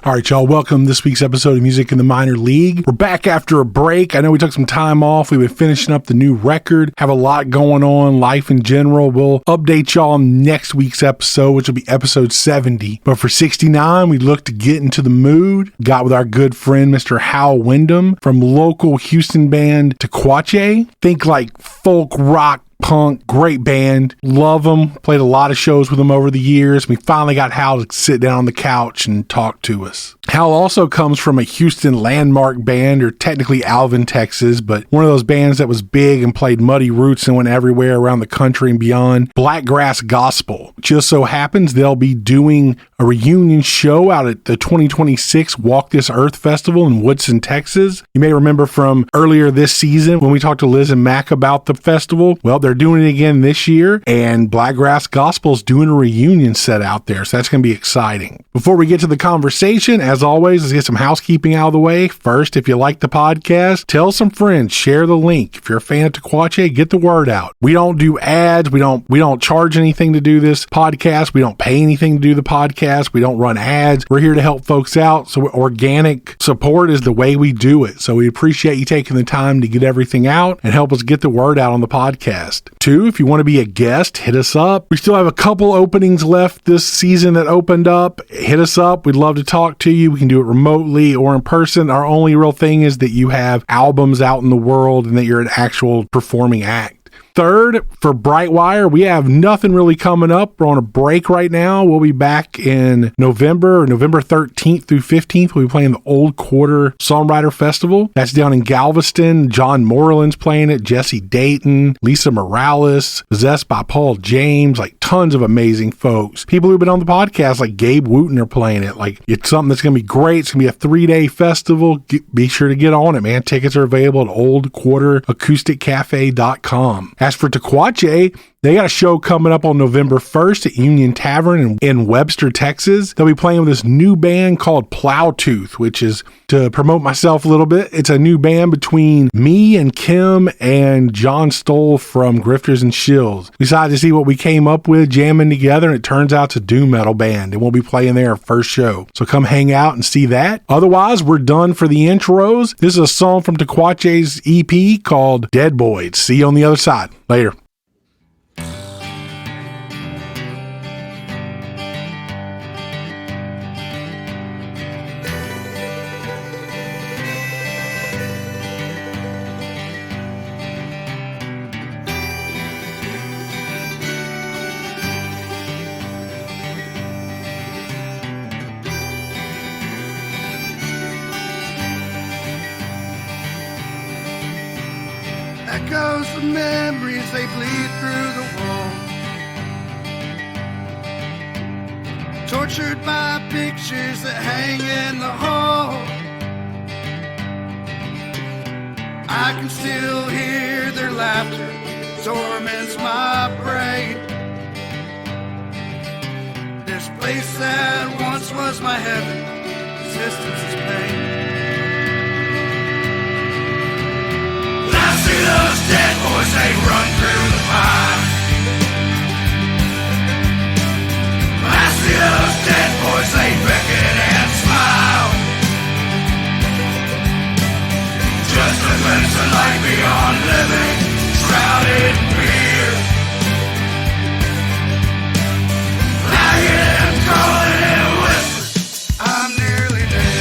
All right, y'all, welcome to this week's episode of Music in the Minor League. We're back after a break. I know we took some time off. We've been finishing up the new record, have a lot going on, life in general. We'll update y'all on next week's episode, which will be episode 70. But for 69, we look to get into the mood. Got with our good friend, Mr. Howell Windham from local Houston band Tekuache. Think like folk rock, punk, great band. Love them. Played a lot of shows with them over the years. We finally got Hal to sit down on the couch and talk to us. Hal also comes from a Houston landmark band, or technically Alvin, Texas, but one of those bands that was big and played Muddy Roots and went everywhere around the country and beyond. Blackgrass Gospel. Just so happens they'll be doing a reunion show out at the 2026 Walk This Earth Festival in Woodson, Texas. You may remember from earlier this season when we talked to Liz and Mac about the festival. Well, they're doing it again this year, and Blackgrass Gospel's doing a reunion set out there, so that's going to be exciting. Before we get to the conversation, as always, let's get some housekeeping out of the way. First, if you like the podcast, tell some friends, share the link. If you're a fan of Tekuache, get the word out. We don't do ads. We don't charge anything to do this podcast. We don't pay anything to do the podcast. We don't run ads. We're here to help folks out. So organic support is the way we do it. So we appreciate you taking the time to get everything out and help us get the word out on the podcast. 2, if you want to be a guest, hit us up. We still have a couple openings left this season that opened up. Hit us up. We'd love to talk to you. We can do it remotely or in person. Our only real thing is that you have albums out in the world and that you're an actual performing act. 3rd, for Brightwire, we have nothing really coming up. We're on a break right now. We'll be back in November 13th through 15th. We'll be playing the Old Quarter Songwriter Festival. That's down in Galveston. John Moreland's playing it, Jesse Dayton, Lisa Morales, possessed by Paul James, like tons of amazing folks. People who've been on the podcast, like Gabe Wooten, are playing it. Like, it's something that's going to be great. It's going to be a 3-day festival. Be sure to get on it, man. Tickets are available at oldquarteracousticcafe.com. As for Tekuache, they got a show coming up on November 1st at Union Tavern in Webster, Texas. They'll be playing with this new band called Plowtooth, which is, to promote myself a little bit, it's a new band between me and Kim and John Stoll from Grifters and Shills. We decided to see what we came up with, jamming together, and it turns out it's a doom metal band, and we'll be playing there our first show. So come hang out and see that. Otherwise, we're done for the intros. This is a song from Tekuache's EP called Dead Boys. See you on the other side. Later. Echoes of memories, they bleed through the wall. Tortured by pictures that hang in the hall. I can still hear their laughter, torments my brain. This place that once was my heaven, existence is pain. Those dead boys, they run through the pine. I see those dead boys, they beckon and smile. Just a glimpse of light beyond living, shrouded in fear. I hear them calling and whispers, I'm nearly dead.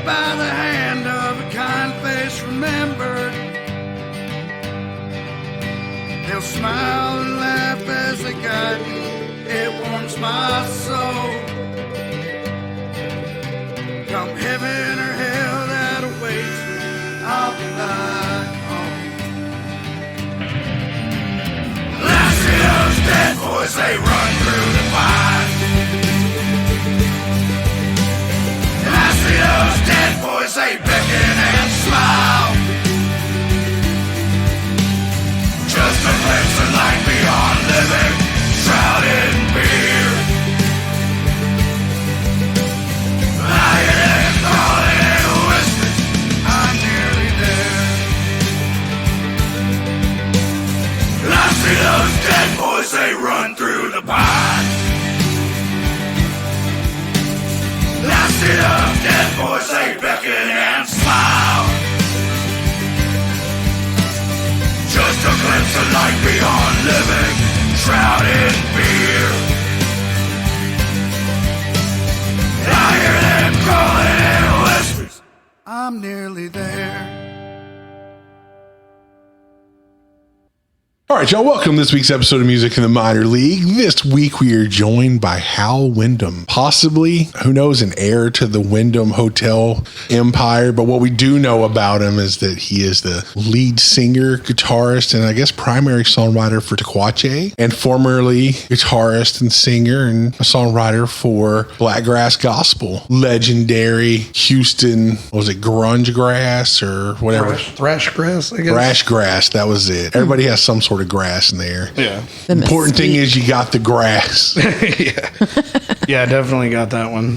By the hand of a kind face remembered. They'll smile and laugh as they guide me. It warms my soul. Come heaven or hell that awaits me, I'll be back home. boys, they run through the fire. And I see those dead boys, they beckon and smile. Just a glimpse of light beyond living, shrouded in fear. I hear them calling in whispers, I'm nearly there. And I see those dead boys, they run through the pine. And I see those dead boys, they beckon and smile. Just a glimpse of light beyond living, shrouded in fear. And I hear them calling in whispers, I'm nearly there. All right, y'all, welcome to this week's episode of Music in the Minor League. This week we are joined by Howell Windham, possibly, who knows, an heir to the Windham Hotel empire. But what we do know about him is that he is the lead singer, guitarist, and I guess primary songwriter for Tekuache, and formerly guitarist and singer and a songwriter for Blackgrass Gospel. Legendary Houston, what was it, grunge grass or whatever? Thrash grass, I guess. Thrash grass, that was it. Everybody has some sort of grass in there. Yeah. The important thing is you got the grass. Yeah, definitely got that one.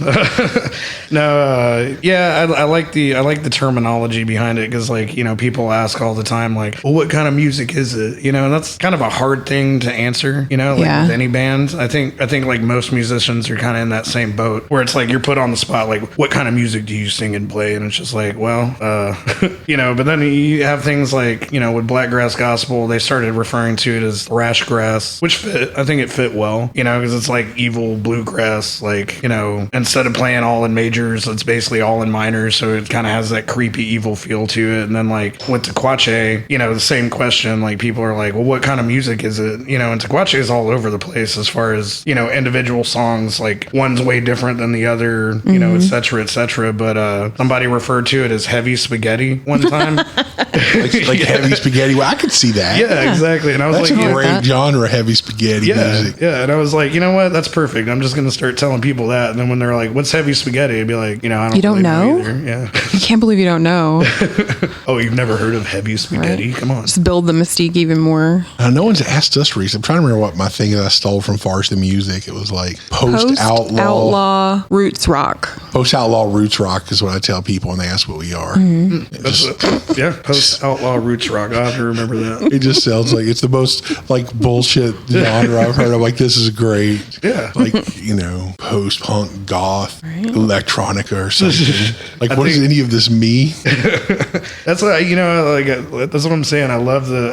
No, I like the terminology behind it because, like, you know, people ask all the time, like, well, what kind of music is it? You know, and that's kind of a hard thing to answer. You know, like with any band, I think like most musicians are kind of in that same boat where it's like you're put on the spot, like, what kind of music do you sing and play? And it's just like, well, you know. But then you have things like, you know, with Blackgrass Gospel, they started referring to it as thrash grass, which I think it fit well, you know, because it's like evil bluegrass, like, you know, instead of playing all in majors, it's basically all in minors, so it kind of has that creepy evil feel to it. And then, like, with Tekuache, you know, the same question, like, people are like, well, what kind of music is it? You know, and Tekuache is all over the place as far as, you know, individual songs, like, one's way different than the other, you know, et cetera, but somebody referred to it as heavy spaghetti one time. like heavy spaghetti. Well, I could see that. Yeah, exactly. And I was That's like, a great genre, heavy spaghetti music. Yeah, and I was like, you know what? That's perfect. I'm just going to start telling people that. And then when they're like, what's heavy spaghetti? I'd be like, you know, I don't know? Either. Yeah. I can't believe you don't know. Oh, you've never heard of heavy spaghetti? Right. Come on. Just build the mystique even more. No one's asked us recently. I'm trying to remember what my thing that I stole from Farce the Music. It was like post-outlaw roots rock. Post-outlaw roots rock is what I tell people when they ask what we are. Post-outlaw roots rock. I'll have to remember that. It just sounds like it's the most, like, bullshit genre I've heard. I'm like, this is great. Yeah. Like, you know, post-punk, goth, electronica or something. Like, what does any of this mean? That's what you know, like, that's what I'm saying. I love the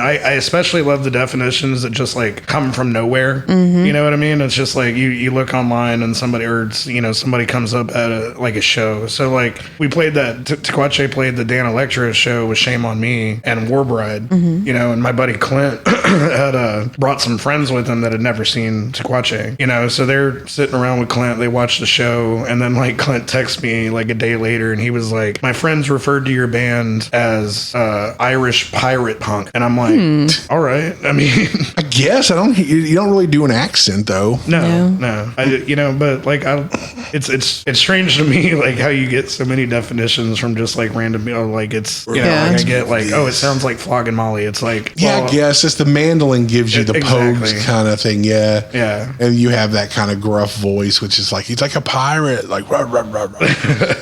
I especially love the definitions that just, like, come from nowhere. You know what I mean? It's just like you look online and somebody, or it's, you know, somebody comes up at a show. So, like, we played that Tekuache played the Dan Electra show with Shame on Me and War Bride. You know, and my buddy Clint had brought some friends with him that had never seen Tekuache. You know, so they're sitting around with Clint. They watched the show, and then, like, Clint texts me like a day later, and he was like, "My friends referred to your band as Irish pirate punk," and I'm like, "All right." I mean, I guess you don't really do an accent though. No. You know, but, like, it's strange to me, like, how you get so many definitions from just, like, random, you know, like, it's, you know, like, I get, like, oh, it sounds like Flogging Molly. It's like, yeah, I guess it's the mandolin gives you the exactly. Pogues kind of thing. Yeah. And you have that kind of gruff voice, which is like, he's like a pirate, like, rah, rah, rah, rah.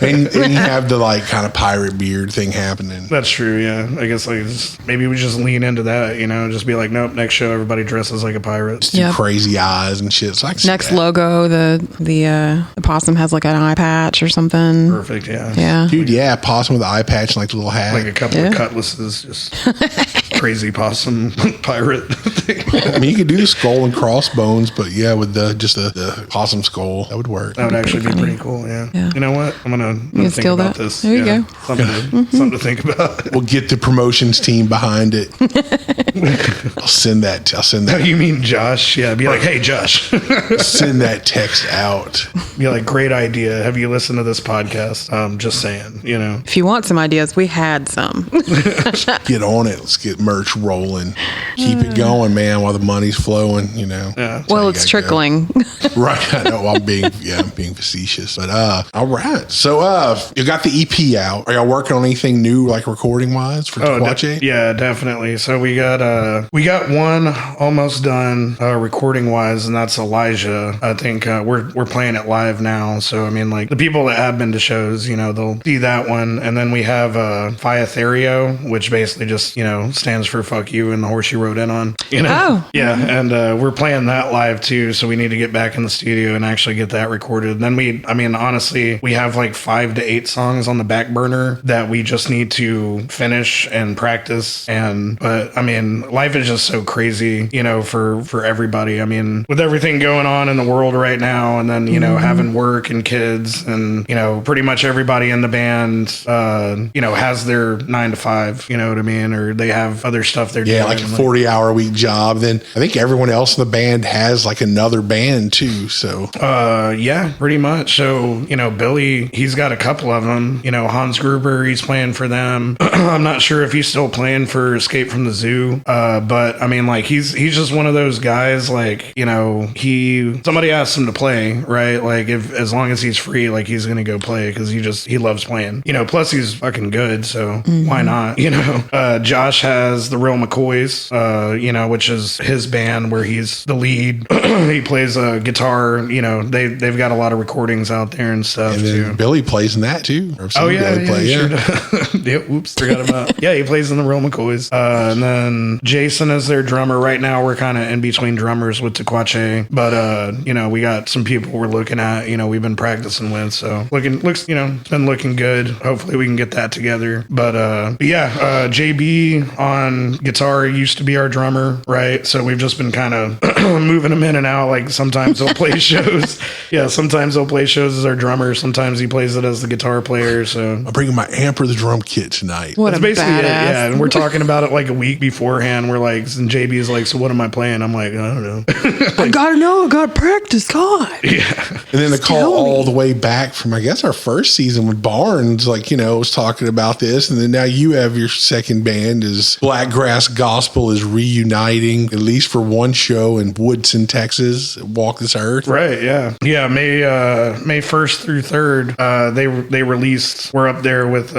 and you have the, like, kind of pirate beard thing happening. That's true. Yeah. I guess, like, maybe we just lean into that, you know, just be like, nope, next show, everybody dresses like a pirate. Just do crazy eyes and shit. So next logo, the possum has, like, an eye patch or something. Perfect. Yeah. Yeah. Dude, yeah, possum with the eye patch and, like, the little hat. Like a couple of cutlasses, just crazy possum pirate thing. I mean, you could do the skull and crossbones, but yeah, with the possum skull, that would work. That would actually be pretty cool. Yeah. You know what? I'm gonna think steal about that. this. There you go. Something to think about. We'll get the promotions team behind it. I'll send that. Oh, you mean Josh? Yeah, be like, hey, Josh. Send that text out. Be like, great idea. Have you listened to this podcast? Just saying, If you want some ideas, we had some. Get on it. Let's get merch rolling. Keep it going, man, while the money's flowing, Yeah. Well, it's trickling. Right. I know I'm being facetious. But all right. So you got the EP out. Are y'all working on anything new, like recording wise for Tekuache? Yeah, definitely. So we got one almost done recording wise, and that's Elijah. I think we're playing it live now. So I mean, like the people that have been to shows, they'll see that one. And then we have Fiatherio, which basically just stands for fuck you and the horse you rode in on. Oh. Yeah, and we're playing that live too. So we need to get back in the studio and actually get that recorded. Then honestly, we have like 5 to 8 songs on the back burner that we just need to finish and practice. But I mean, life is just so crazy, for everybody. I mean, with everything going on in the world right now, and then having work and kids, and pretty much everybody in the band, has their 9 to 5. You know what I mean? Or they have other stuff they're doing. Yeah, like a 40-hour-a-week job. Then I think everyone else in the band has like another band too. So yeah, pretty much. So Billy, he's got a couple of them. Hans Gruber, he's playing for them. I'm not sure if he's still playing for Escape from the Zoo. But I mean, like he's just one of those guys. Like somebody asked him to play, right? Like as long as he's free, like he's gonna go play because he loves playing. Plus he's fucking good, so why not? Josh has the Real McCoys, which is his band where he's the lead. He plays a guitar. They've got a lot of recordings out there and stuff. And then too. Billy plays in that too. Oh yeah, sure yep, oops, forgot about. Yeah, he plays in the Real McCoys. And then Jason is their drummer. Right now we're kind of in between drummers with Tekuache, but we got some people we're looking at. We've been practicing with, so it's been looking good. Hopefully we can get that together. But yeah, JB on guitar used to be our drummer, right? So we've just been kind of moving him in and out. Like sometimes he'll play shows. Yeah, sometimes he'll play shows as our drummer. Sometimes he plays it as the guitar player. So I'm bringing my amp or the drum kit tonight. What that's a basically badass. it. Yeah, and we're talking about it like a week beforehand. We're like, and JB's like, so what am I playing? I'm like, I don't know. I gotta know. I gotta practice. God. Yeah. And then the call tell me. all the way back from, I guess, our first season with Barnes, was talking about this. And then now you have your second band is Blackgrass Gospel is reuniting, at least for one show in Woodson, Texas, Walk This Earth. Right, yeah. Yeah, May 1st through 3rd, they released, we're up there with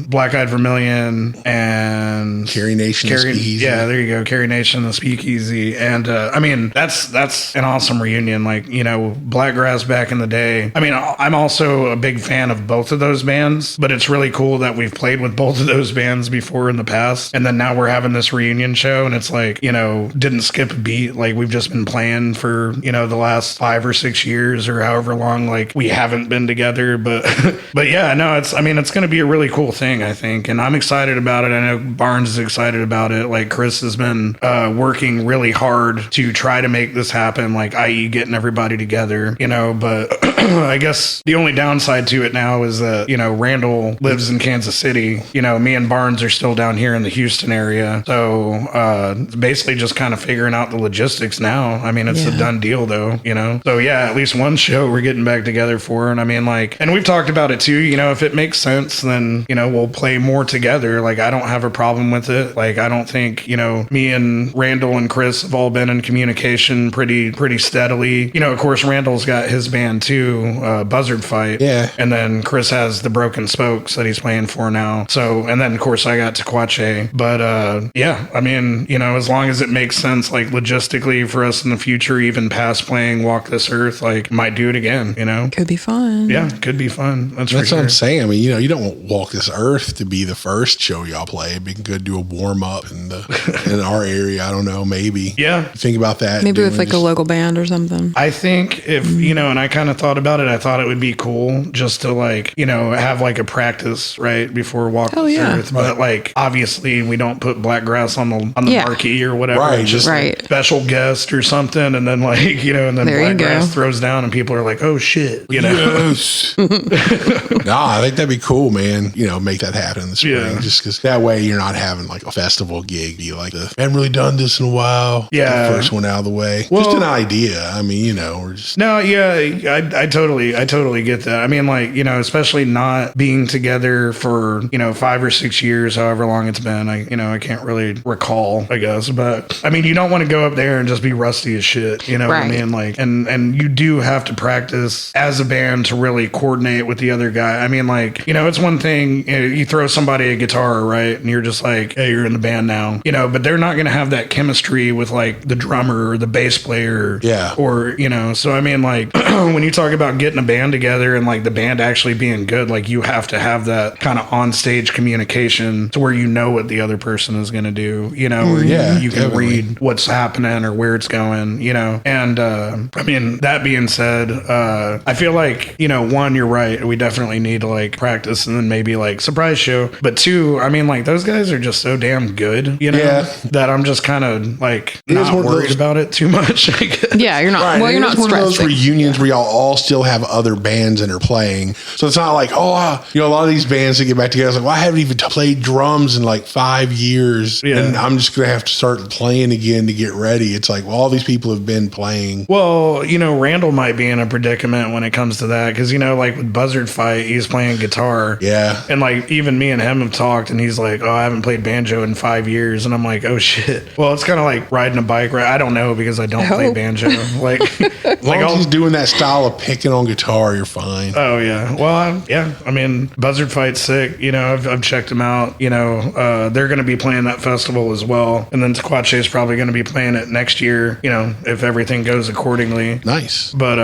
Black Eyed Vermilion and Carrie Nation and Speakeasy. Yeah, there you go. Carrie Nation and Speakeasy. And I mean, that's an awesome reunion. Like, Blackgrass back in the day. I mean, I'm also a big fan of both of those bands, but it's really cool that we've played with both of those bands before in the past. And then now we're having this reunion show, and it's like, didn't skip a beat. Like we've just been playing for, the last 5 or 6 years or however long, like we haven't been together. But, but yeah, no, it's going to be a really cool thing, I think. And I'm excited about it. I know Barnes is excited about it. Like Chris has been working really hard to try to make this happen, like i.e. getting everybody together, but I guess the only downside to it now is that, Randall lives in Kansas City. Me and Barnes are still down here in the Houston area. So basically just kind of figuring out the logistics now. I mean, it's a done deal though, So yeah, at least one show we're getting back together for. And I mean, and we've talked about it too, if it makes sense, then, we'll play more together. Like, I don't have a problem with it. Like, I don't think, me and Randall and Chris have all been in communication pretty steadily. Of course, Randall's got his band too, Buzzard Fight. Yeah. And then Chris has the Broken Spokes that he's playing for now. So, and then of course I got Tekuache. But yeah, I mean, as long as it makes sense, like logistically for us in the future, even past playing Walk This Earth, like might do it again, Could be fun. Yeah, could be fun. That's for what sure. I'm saying. I mean, you don't want Walk This Earth to be the first show y'all play. It'd be good to do a warm up in our area. I don't know, maybe. Yeah. Think about that. Maybe with like a local band or something. I think if, and I kind of thought about it, I thought it would be cool just to have like a practice right before Walk This Earth. But like, obviously we don't put Blackgrass on the marquee or whatever. Right. Just right. Special guest or something. And then and then Blackgrass throws down and people are like, oh shit, Yes. I think that'd be cool, man. Make that happen in the spring. Yeah. Just because that way you're not having like a festival festival gig be like, I haven't really done this in a while. Yeah. Get the first one out of the way. Well, just an idea. I mean, we're just. No, yeah, I totally get that. I mean, like, especially not being together for, 5 or 6 years, however long it's been. I can't really recall, I guess. But I mean, you don't want to go up there and just be rusty as shit. You know what I mean? Like, and you do have to practice as a band to really coordinate with the other guy. I mean, like, it's one thing, you throw somebody a guitar, right? And you're just like, hey, you're in the band now, but they're not going to have that chemistry with like the drummer or the bass player. Yeah. Or, so I mean, like, when you talk about getting a band together and like the band actually being good, like you have to have that kind of on stage communication to where you know what the other person is going to do, or you can read what's happening or where it's going, and I mean, that being said, I feel like, one, you're right, we definitely need to like practice and then maybe like surprise show, but two, I mean, like those guys are just so damn good, that I'm just kind of like not worried about it too much, I guess. Yeah, you're not. Right. Well, you're not one of those stressing. reunions where y'all all still have other bands and are playing. So it's not like, a lot of these bands that get back together, it's like, well, I haven't even played drums in like 5 years, and I'm just going to have to start playing again to get ready. It's like, well, all these people have been playing. Well, Randall might be in a predicament when it comes to that because, like with Buzzard Fight, he's playing guitar. Yeah. And like even me and him have talked, and he's like, I haven't played banjo in 5 years. And I'm like, oh shit. Well, it's kind of like riding a bike. I don't know because I don't play banjo. Like, as long as he's doing that style of picking on guitar, you're fine. Oh yeah. Well, yeah. I mean, Buzzard Fight's sick. I've checked them out. They're going to be playing that festival as well, and then Tekuache is probably going to be playing it next year. If everything goes accordingly. Nice. But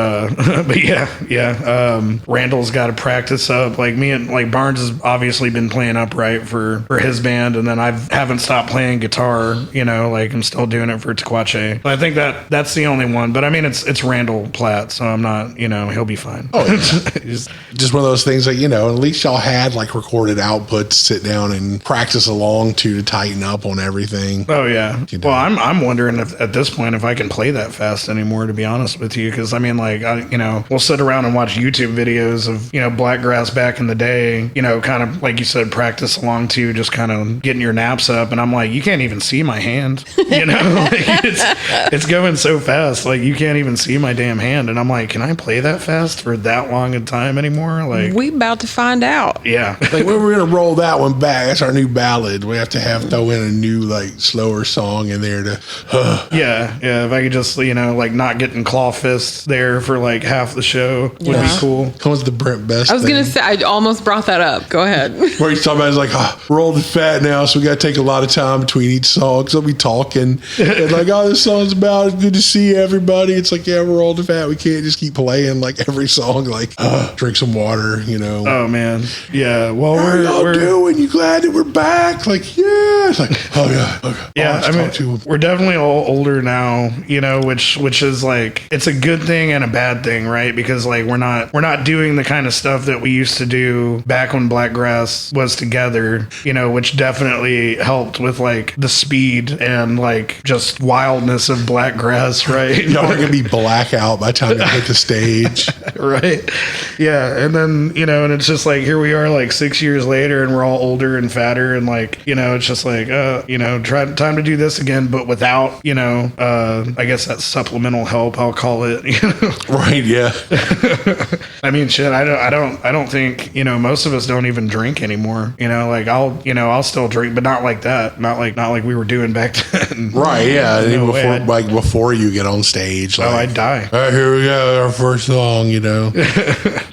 but yeah. Randall's got to practice up. Like me and like Barnes has obviously been playing upright for his band, and then I haven't stopped playing guitar. Like I'm still doing it for Tekuache. I think that's the only one. But I mean, it's Randall Platt, so I'm not. He'll be fine. Oh, yeah. just one of those things that at least y'all had like recorded output to sit down and practice along to tighten up on everything. Oh yeah. Well, I'm wondering if at this point if I can play that fast anymore. To be honest with you, because I mean, like we'll sit around and watch YouTube videos of Blackgrass back in the day. Kind of like you said, practice along to just kind of getting your naps up, and I'm like, you can't even see my hand. Like it's going so fast, like you can't even see my damn hand, and I'm like, can I play that fast for that long a time anymore? Like we about to find out. Yeah. Like when we're gonna roll that one back, that's our new ballad. We have to throw in a new like slower song in there to. Yeah. If I could just like not getting claw fists there for like half the show would be cool. Comes the Brent Best. I was gonna say, I almost brought that up. Go ahead. Where he's talking about, it's like, we're old and fat now, so we got to take a lot of time between each song. So we talking and like, this song's about it's good to see everybody. It's like, yeah, we're old and fat. We can't just keep playing like every song. Like, drink some water, Oh man, yeah. Well, how y'all doing? You glad that we're back? Like, yeah. It's like, oh yeah, okay. Yeah. I mean, we're definitely all older now, which is like it's a good thing and a bad thing, right? Because like we're not doing the kind of stuff that we used to do back when Blackgrass was together, which definitely helped with like the speed and like just wildness of Blackgrass, right? Y'all are gonna be blackout by the time you hit the stage. Right. Yeah. And then, and it's just like, here we are like 6 years later and we're all older and fatter. And like, it's just like, time to do this again, but without, I guess that supplemental help, I'll call it, Right. Yeah. I mean, shit, I don't think, most of us don't even drink anymore. Like I'll still drink, but not like that. Not like we were doing back then. Right. Yeah. No before you get on stage. Like, I'd die. All right, here we go. Our first song,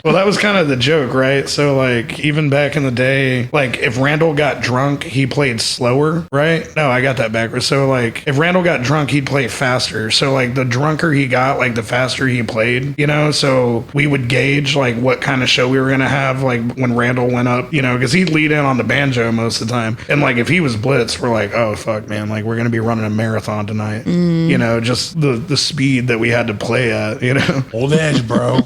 Well, that was kind of the joke, right? So like even back in the day, like if Randall got drunk, he played slower, right? No, I got that backwards. So like if Randall got drunk, he'd play faster. So like the drunker he got, like the faster he played, so we would gauge like what kind of show we were going to have, like when Randall went up, because he'd lead in on the banjo most of the time. And like if he was blitzed, we're like, oh fuck, man, like we're going to be running a marathon tonight. Just the speed that we had to play at, Old edge, bro.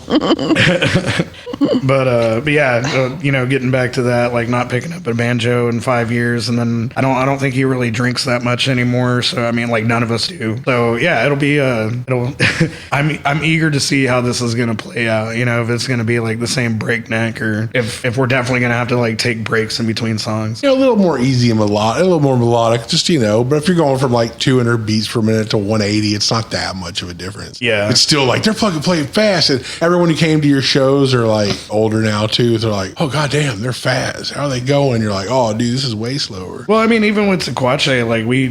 But yeah, getting back to that, like not picking up a banjo in 5 years, and then I don't think he really drinks that much anymore. So I mean, like none of us do. So yeah, it'll be I'm eager to see how this is gonna play out. If it's gonna be like the same breakneck, or if we're definitely gonna have to like take breaks in between songs. A little more easy and melodic, a little more melodic, just but if you're going from like 200 beats per minute to 180, it's not that much of a difference. Yeah, it's still like they're fucking playing fast, and everyone who came to your shows are like older now too. They're like, oh goddamn, they're fast. How are they going? You're like, oh dude, this is way slower. Well, I mean, even with Tekuache, like we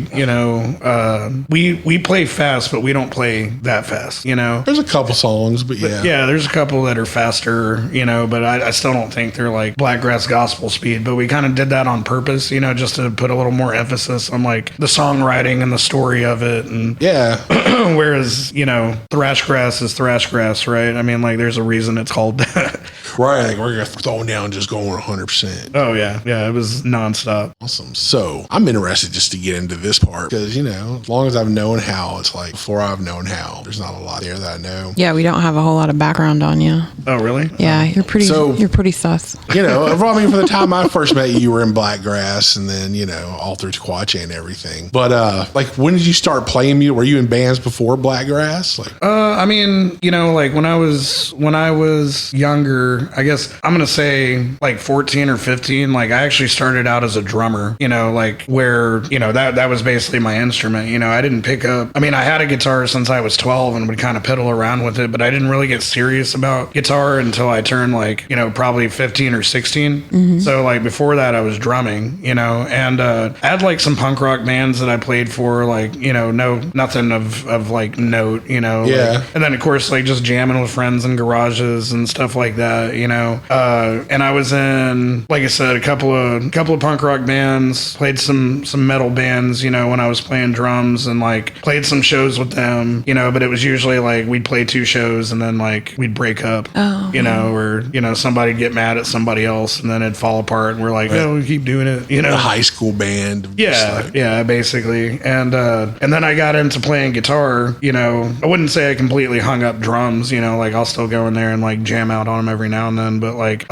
play fast, but we don't play that fast. There's a couple songs, but yeah, there's a couple that are faster. But I still don't think they're like Blackgrass Gospel speed. But we kind of did that on purpose, just to put a little more emphasis on like the songwriting and the story of it. And yeah, whereas Thrashgrass is Thrashgrass, right? I mean, like there's a reason it's called that. Right, like we're gonna throw them down, just going 100%. Oh yeah, it was nonstop. Awesome. So I'm interested just to get into this part because as long as I've known Howell, it's like before I've known Howell, there's not a lot there that I know. Yeah, we don't have a whole lot of background on you. Oh really? Yeah, you're pretty sus. I mean, for the time I first met you, you were in Blackgrass, and then all through Tekuache and everything. But like, when did you start playing music? Were you in bands before Blackgrass? Like, I mean, like when I was younger, I guess I'm gonna say like 14 or 15. Like I actually started out as a drummer. Like where that was basically my instrument. I didn't pick up. I mean, I had a guitar since I was 12 and would kind of piddle around with it, but I didn't really get serious about guitar until I turned like probably 15 or 16. Mm-hmm. So like before that, I was drumming. And I had like some punk rock bands that I played for, like nothing of like note. Yeah. Like, and then of course like just jamming with friends in garages and stuff like that. And I was in, like I said, a couple of punk rock bands, played some metal bands, when I was playing drums, and like played some shows with them, but it was usually like we'd play 2 shows and then like we'd break up, or somebody'd get mad at somebody else and then it'd fall apart and we're like, oh, we keep doing it, A high school band. Yeah, basically. And then I got into playing guitar, I wouldn't say I completely hung up drums, like I'll still go in there and like jam out on them every now and then, but like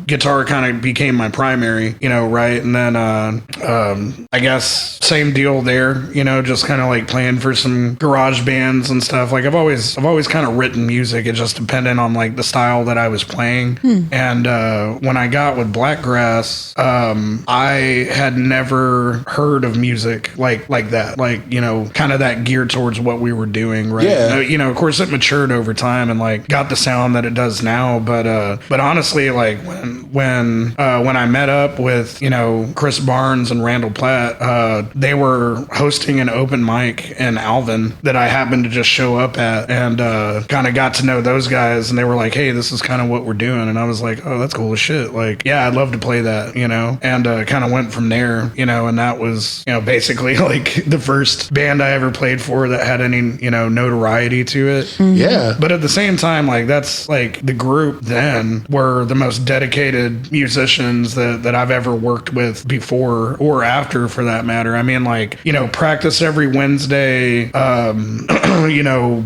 guitar kind of became my primary, right? And then I guess same deal there, just kind of like playing for some garage bands and stuff. Like I've always kind of written music. It just depended on like the style that I was playing. And when I got with Blackgrass, I had never heard of music like that, like kind of that geared towards what we were doing, right? Yeah. Of course it matured over time and like got the sound that it does now, but honestly, like when I met up with Chris Barnes and Randall Platt, they were hosting an open mic in Alvin that I happened to just show up at, and kind of got to know those guys, and they were like, hey, this is kind of what we're doing, and I was like, oh, that's cool as shit. Like, yeah, I'd love to play that, and kind of went from there, and that was basically like the first band I ever played for that had any notoriety to it. Mm-hmm. Yeah. But at the same time, like that's like the group then were the most dedicated musicians that I've ever worked with before or after, for that matter. I mean, like, practice every Wednesday,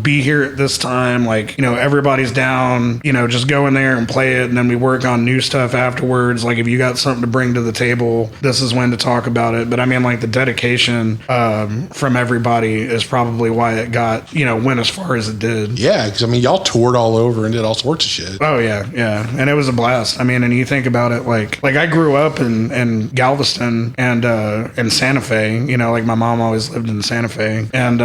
be here at this time, like, everybody's down, just go in there and play it, and then we work on new stuff afterwards. Like, if you got something to bring to the table, this is when to talk about it. But I mean, like, the dedication from everybody is probably why it got, went as far as it did. Yeah, because I mean, y'all toured all over and did all sorts of shit. Oh yeah, and it was a blast. I mean, and you think about it, like I grew up in Galveston and in Santa Fe. Like my mom always lived in Santa Fe, and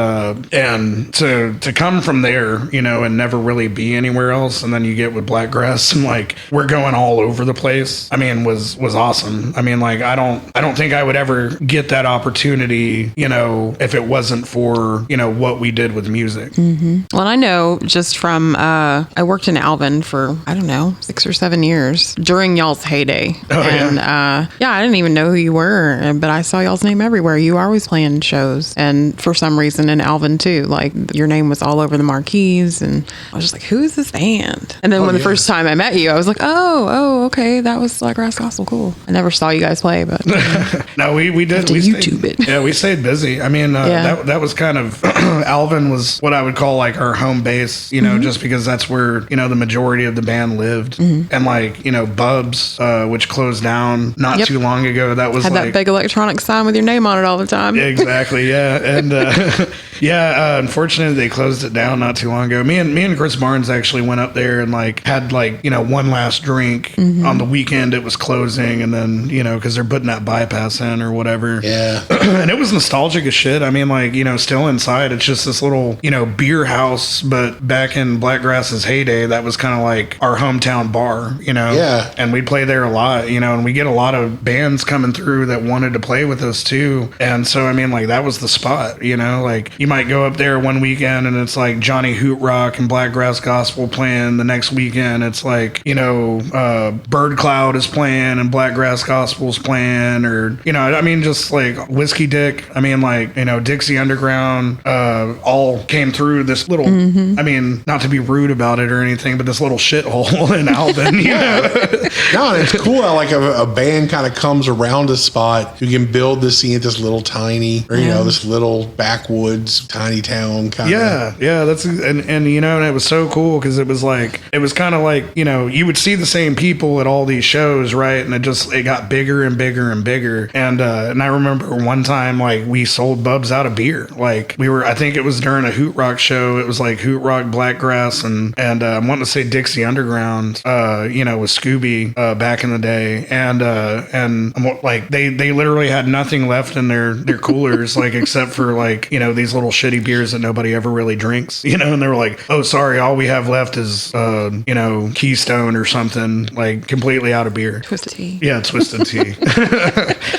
to come from there, and never really be anywhere else, and then you get with Blackgrass and like we're going all over the place. I mean, was awesome. I mean, like I don't think I would ever get that opportunity, if it wasn't for what we did with music. Mm-hmm. Well, I know just from I worked in Alvin for I don't know 6 or 7 years during y'all's heyday. Oh, and I didn't even know who you were, but I saw y'all's name everywhere. You were always playing shows, and for some reason in Alvin too. Like your name was all over the marquees, and I was just like, who is this band? And then when the first time I met you, I was like, oh, okay, that was Blackgrass Gospel. Cool. I never saw you guys play, but no, we did. We YouTube it. Yeah, we stayed busy. I mean, that was kind of Alvin was what I would call like our home base, just because that's where the majority of the band lived, and like Bubs, which closed down not too long ago. That was had that big electronic sign with your name on it all the time. Exactly. Yeah, and unfortunately they closed it down not too long ago. Me and Chris Barnes actually went up there and like had like one last drink on the weekend. It was closing, and then because they're putting that bypass in or whatever. Yeah, and it was nostalgic as shit. I mean, like still inside, it's just this little beer house, but back in Blackgrass's heyday, that was kind of like our hometown bar. Yeah, and we'd play there a lot. And we get a lot of bands coming through that wanted to play with us too. And so I mean, like that was the spot. Like you might go up there one weekend and it's like Johnny Hoot Rock and Blackgrass Gospel playing. The next weekend it's like Bird Cloud is playing and Blackgrass Gospel's playing, or I mean just like Whiskey Dick. I mean like Dixie Underground all came through this little. I mean, not to be rude about it or anything, but this little shithole in Alvin. No, it's cool how like a band kind of comes around a spot. You can build this scene at this little tiny, or this little backwoods tiny town kind of. Yeah, that's and and it was so cool because it was kind of like you would see the same people at all these shows, right? And it got bigger and bigger and bigger. And I remember one time like we sold Bubs out of beer. Like I think it was during a Hoot Rock show. It was like Hoot Rock, Blackgrass, and I'm wanting to say Dixie Underground. With Scooby back in the day, and like they literally had nothing left in their coolers, like except for like these little shitty beers that nobody ever really drinks, and they were like, oh sorry, all we have left is Keystone or something, like completely out of beer. Twisted Tea. Yeah, Twisted Tea.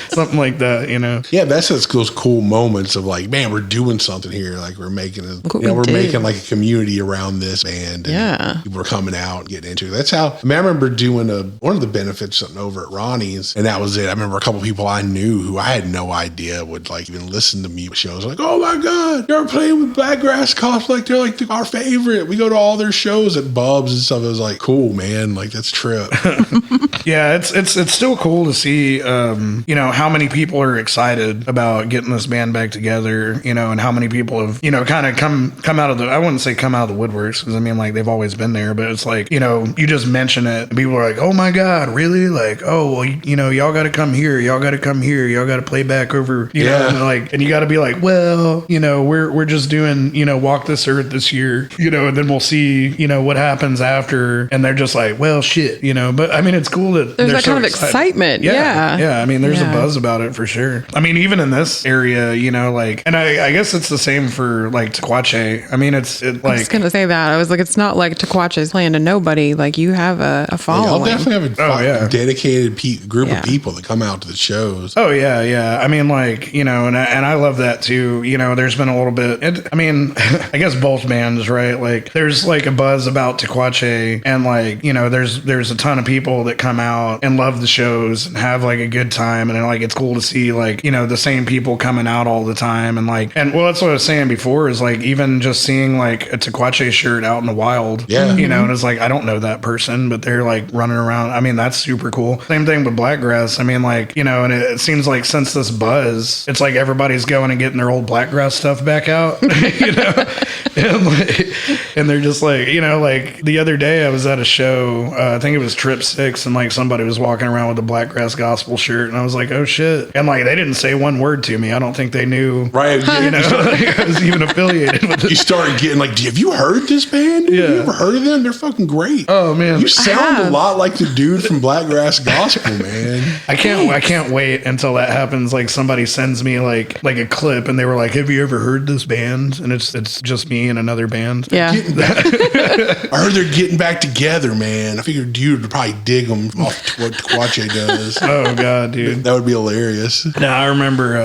Something like that, Yeah, that's those cool moments of like, man, we're doing something here. Like we're making we're making like a community around this band. And people are coming out and getting into it. That's how. I remember doing one of the benefits something over at Ronnie's, and that was it. I remember a couple people I knew who I had no idea would like even listen to music shows. Like, oh my god, you're playing with Blackgrass Gospel. Like they're like our favorite. We go to all their shows at Bubs and stuff. It was like, cool, man. Like that's trip. Yeah, it's still cool to see, how many people are excited about getting this band back together, and how many people have, kind of come out of I wouldn't say come out of the woodworks, because I mean, like they've always been there, but it's like, you just mention it and people are like, oh my God, really? Like, oh, well, y'all got to come here. Y'all got to come here. Y'all got to play back over, know, and you got to be like, well, we're just doing, Walk This Earth this year, and then we'll see, what happens after. And they're just like, well, shit, but I mean, it's cool that there's that kind of excitement. Yeah. I mean, there's a buzz about it for sure. I mean, even in this area, and I guess it's the same for like Tekuache. I mean, I was gonna say that. I was like, it's not like Tekuache is playing to nobody. Like you have a following. I'll definitely have a dedicated group of people that come out to the shows. Oh yeah. I mean, like and I love that too. There's been a little bit. I mean, I guess both bands, right? Like there's like a buzz about Tekuache, and like there's a ton of people that come out and love the shows and have like a good time, and like it's cool to see like the same people coming out all the time, and well, that's what I was saying before, is like even just seeing like a Tekuache shirt out in the wild, and it's like I don't know that person, but they're like running around. I mean, that's super cool. Same thing with Blackgrass. I mean, like and it seems like since this buzz, it's like everybody's going and getting their old Blackgrass stuff back out, and they're just like like the other day I was at a show, I think it was Trip 6, and like somebody was walking around with a Blackgrass Gospel shirt, and I was like, oh shit, and like they didn't say one word to me. I don't think they knew, right? I was even affiliated with it. You start getting like, have you heard this band? Have you ever heard of them? They're fucking great. Oh man, you sound a lot like the dude from Blackgrass Gospel, man. I can't wait until that happens. Like somebody sends me like a clip, and they were like, have you ever heard this band? And it's just me and another band. Yeah. I heard they're getting back together, man. I figured you would probably dig them. off what Tekuache does. Oh God, dude. That would be hilarious. No, I remember,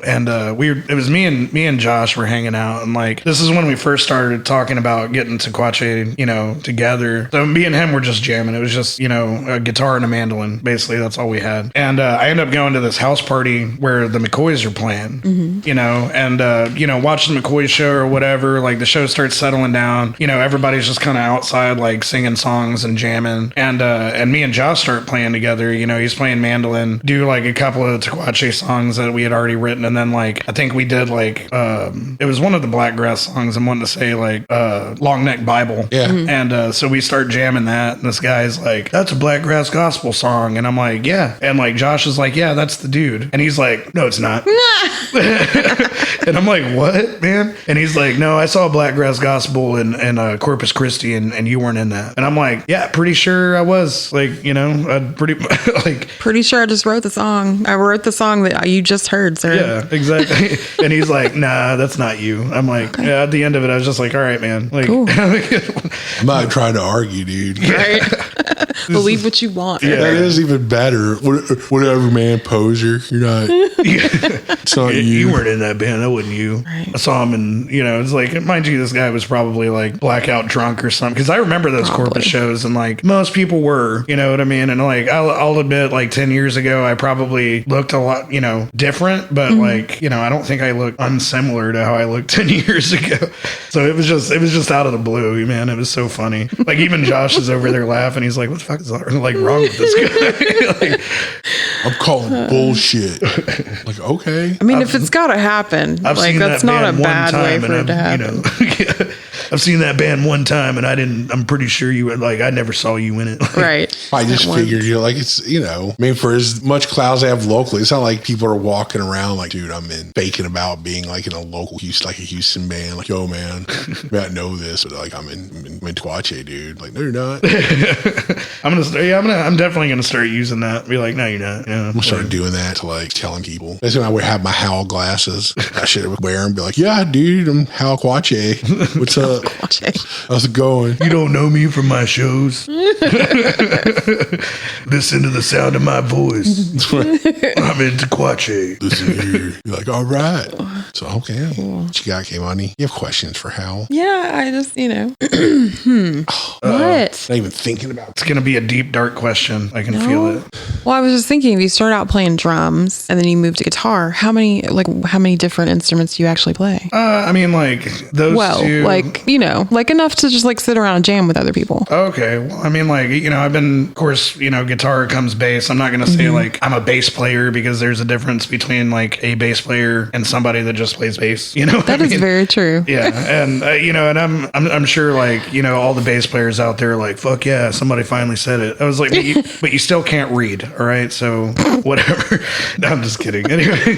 it was me and Josh were hanging out, and like this is when we first started talking about getting Tekuache, together. So me and him were just jamming. It was just a guitar and a mandolin. Basically, that's all we had. And I ended up going to this house party where the McCoys are playing. And watching the McCoy show or whatever. Like the show starts settling down. Everybody's just kind of outside, like singing songs and jamming. And me and Josh start playing together. He's playing mandolin. Do like a couple of Tekuache songs that we had already written, and then like I think we did like it was one of the Blackgrass songs. I'm wanting to say like Long Neck Bible. Yeah. And so we start jamming that, and this guy's like, "That's a Blackgrass Gospel song," and I'm like, "Yeah," and like Josh is like, "Yeah, that's the dude," and he's like, "No, it's not." And I'm like, "What, man?" And he's like, "No, I saw Blackgrass Gospel in Corpus Christi, and you weren't in that." And I'm like, "Yeah, pretty sure I was." Like, Pretty sure I just wrote the song. I wrote the song that you just heard, sir. Yeah, exactly. And he's like, "Nah, that's not you." I'm like, yeah, at the end of it, I was just like, "All right, man." Like, cool. I'm not trying to argue, dude. Right? Believe what you want. Yeah. That is even better. Whatever, man, poser. You're not. It's not you. You weren't in that band. That wasn't you. Right. I saw him, and it's like, mind you, this guy was probably like blackout drunk or something. Because I remember those Corpus shows, and like most people were, you know what I mean. And like I'll admit, like 10 years ago, I probably looked a lot, different. But like, I don't think I looked unsimilar to how I looked 10 years ago. So it was just out of the blue, man. It was so funny. Like even Josh is over there laughing. He's like, "What the fuck is like wrong with this guy?" Like, I'm calling bullshit. Like, okay. I mean, if it's got to happen, I've like seen that's that not a band bad one way time, for it and to happen. I've seen that band one time, and I'm pretty sure you were like, I never saw you in it. Like, Right. I just figured it's, I mean, for as much clouds I have locally, it's not like people are walking around like, dude, I'm in faking about being like in a local Houston, like a Houston band. Like, yo, man, you might know this, but like I'm in Tekuache, dude. Like, no, you're not. I'm definitely gonna start using that. Be like, no, you're not. Yeah, I'm gonna start doing that to like telling people. That's when I would have my Howell glasses. I should wear them. Be like, yeah, dude, I'm Howell Kuache. What's up? How's it going? You don't know me from my shows. Listen to the sound of my voice. I'm in Tekuache. Listen here. You're like, all right. So okay, what you got, Kimani? You have questions for Howell? Yeah, I just, what? Not even thinking about. It's gonna be a deep, dark question. I can feel it. Well, I was just thinking, if you start out playing drums and then you move to guitar, how many different instruments do you actually play? I mean, like those two. Like enough to just like sit around and jam with other people. Okay. Well, I mean, like, I've been, of course, guitar comes bass. I'm not going to say like I'm a bass player, because there's a difference between like a bass player and somebody that just plays bass. That is very true. Yeah. And, and I'm sure like, all the bass players out there are like, fuck yeah, somebody finally said it. I was like, but you still can't read. All right. So whatever. No, I'm just kidding. Anyway.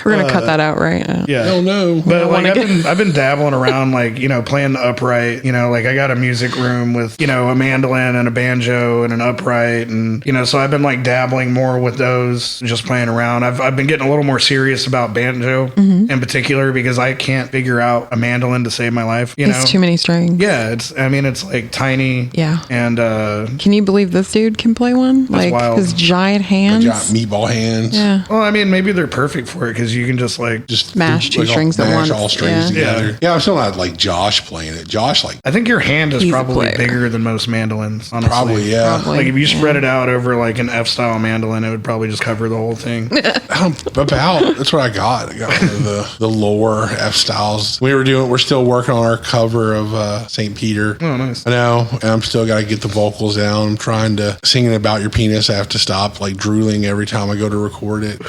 We're going to cut that out, right? Yeah. Hell no. But like I've been dabbling around, like, playing the upright, like I got a music room with, a mandolin and a banjo and an upright. And, so I've been like dabbling more with those, just playing around. I've been getting a little more serious about banjo in particular, because I can't figure out a mandolin to save my life. It's too many strings. Yeah. It's like tiny. Yeah. And, can you believe this dude can play one? Like wild. his giant hands. Meatball hands. Yeah. well, I mean, maybe they're perfect for it, because you can just mash two strings at once. All strings together. Yeah, I'm still not like Josh playing it. Josh, like, I think your hand is He's a probably player. bigger than most mandolins, honestly. probably, yeah. Probably. Like if you spread it out over like an F-style mandolin, it would probably just cover the whole thing. That's what I got. I got one of the lower F styles. We're still working on our cover of St. Peter. Oh, nice. I know, and I'm still got to get the vocals down. I'm trying to singing about your penis. I have to stop like drooling every time I go to record it.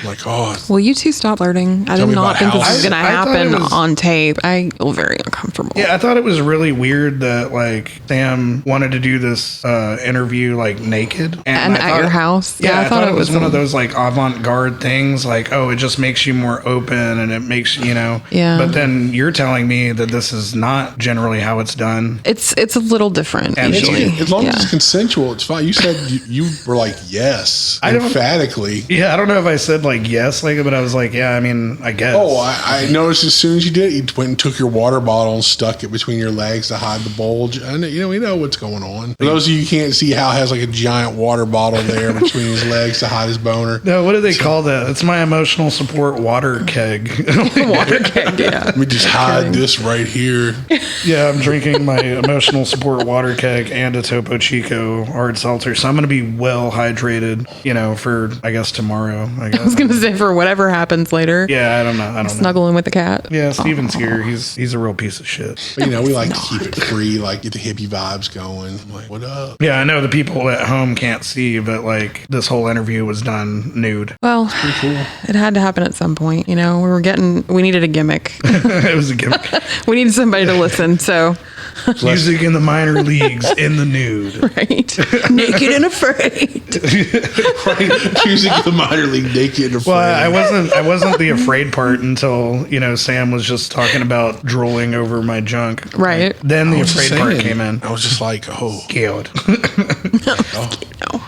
I'm like, oh, Will you two stop flirting? I Tell did me not about think this Howell. was going to I thought happen it was- on tape. I feel very uncomfortable. Yeah, I thought it was really weird that like Sam wanted to do this interview like naked And I at thought- your house? Yeah, I thought it was one of a- those like avant-garde things, like, oh, it just makes you more open and it makes Yeah. But then you're telling me that this is not generally how it's done. It's a little different And usually. as long Yeah. as it's consensual, it's fine. You said you were like yes, I don't- emphatically. Yeah, I don't know if I said like yes, like, but but I was like, yeah, I mean, I guess. Oh, I noticed as soon as you did it, you went and took your water bottle and stuck it between your legs to hide the bulge. And, we know what's going on. For those of you who can't see, Hal has like a giant water bottle there between his legs to hide his boner. No, what do they call that? It's my emotional support water keg. Water keg, yeah. Let me just hide this right here. Yeah, I'm drinking my emotional support water keg and a Topo Chico hard seltzer. So I'm going to be well hydrated, for, I guess, tomorrow. I was going to say for whatever happens later. Yeah, I don't know. Snuggling with the cat. Yeah, Steven's here. He's a real piece of shit. But, we like to keep it free, like get the hippie vibes going. I'm like, what up? Yeah, I know the people at home can't see, but like this whole interview was done nude. Well, it had to happen at some point. We needed a gimmick. It was a gimmick. We needed somebody to listen. So music in the minor leagues in the nude. Right. Naked and afraid. Right. Music in the minor league, naked and afraid. Well, I wasn't the afraid part until, Sam was just talking about drooling over my junk. Right. Then the afraid part came in. I was just like, oh. Scared.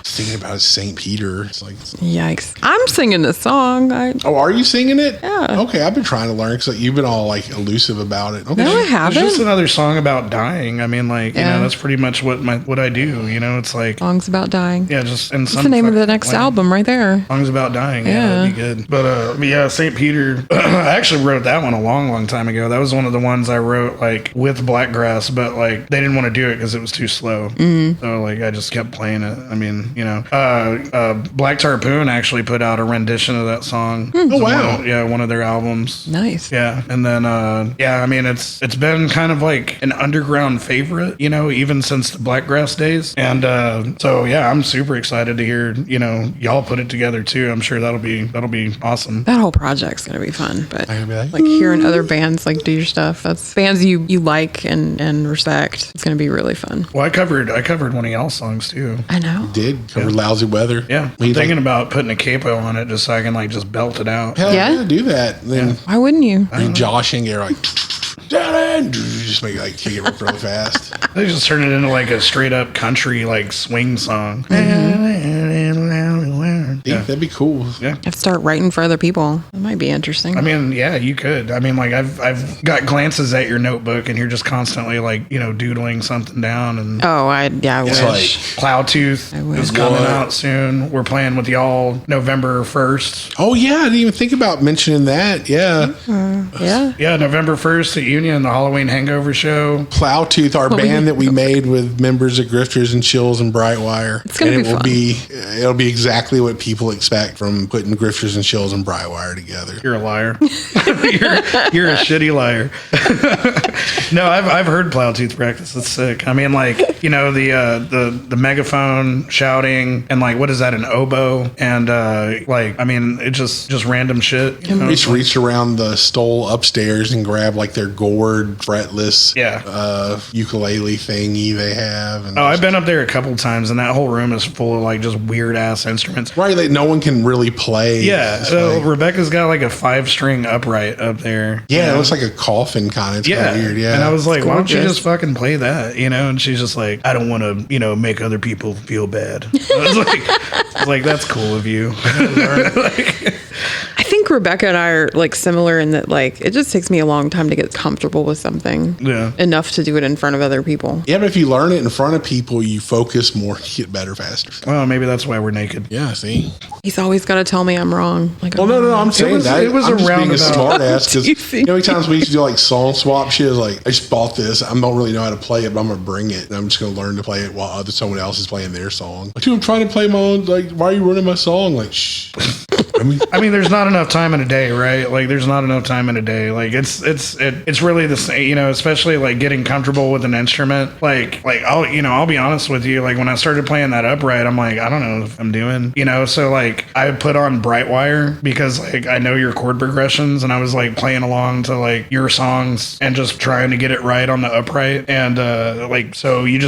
Thinking about St. Peter. It's like, yikes. I'm singing this song. are you singing it? Yeah. Okay, I've been trying to learn because you've been all like elusive about it. Okay. No, I haven't. It's just another song about dying. I mean, that's pretty much what I do. It's like songs about dying. Yeah, just in some. That's the name of the next album right there. Songs about dying. Yeah, that'd be good. But St. Peter. I actually wrote that one a long time ago. That was one of the ones I wrote like with Blackgrass, but like they didn't want to do it because it was too slow. Mm-hmm. So like I just kept playing it. I mean, Black Tarpoon actually put out a rendition of that song. Oh wow! One of their albums. Nice. Yeah, and then I mean it's been kind of like an underground favorite, even since the Blackgrass days. And so I'm super excited to hear y'all put it together too. I'm sure that'll be awesome. That whole project's gonna be fun. But like hearing other bands like do your stuff, that's bands you like and respect. It's gonna be really fun. Well, I covered one of y'all's songs too. I know. Did cover Lousy Weather. Yeah, I'm thinking about putting a capo on it just so I can like just belt it out. Hell yeah, do that. Then why wouldn't you? Josh and Gary like just make like kick it up really fast. They just turn it into like a straight up country like swing song. Yeah, that'd be cool. Yeah, I'd start writing for other people. It might be interesting. I mean, yeah, you could. I mean, like I've got glances at your notebook, and you're just constantly like doodling something down. And I wish. Like Cloudtooth is coming out soon. We're playing with y'all November 1st. Oh yeah, I didn't even think about mentioning that. Yeah, Yeah, November 1st at Union, the Halloween Hangover show. Plowtooth, our band that we made with members of Grifters and Chills and Brightwire. It's gonna be fun. It'll be exactly what people expect from putting Grifters and Chills and Brightwire together. You're a liar. you're a shitty liar. No, I've heard Plowtooth practice. It's sick. I mean, like the megaphone shouting and like what is that, an oboe, and I mean it just random shit. We just reach around the stole upstairs and grab like their gourd fretless ukulele thingy they have. And I've been up there a couple times, and that whole room is full of like just weird ass instruments. Right, that no one can really play. Yeah, Rebecca's got like a 5-string upright up there. Yeah, it looks like a coffin kind of. It's kind of weird. Yeah, and I was like, why don't you just fucking play that? And she's just like, I don't want to, make other people feel bad. I was like, that's cool of you. I think Rebecca and I are like similar in that like it just takes me a long time to get comfortable with something. Yeah. Enough to do it in front of other people. Yeah, but if you learn it in front of people, you focus more, you get better faster. Well, maybe that's why we're naked. Yeah, see? He's always got to tell me I'm wrong. Like, well, no, I'm saying that. It was I'm just being a smart ass because how many times we used to do like song swap shit? Like, I just bought this. I don't really know how to play it, but I'm going to bring it. And I'm just going to learn to play it while someone else is playing their song. Like, dude, I'm trying to play my own, like, why are you ruining my song? Like, shh. I mean, there's not enough time in a day, right? Like, there's not enough time in a day. Like, it's really the same, especially like getting comfortable with an instrument. Like I'll be honest with you. Like, when I started playing that upright, I'm like, I don't know if I'm doing, so like I put on Brightwire because like I know your chord progressions, and I was like playing along to like your songs and just trying to get it right on the upright. And so you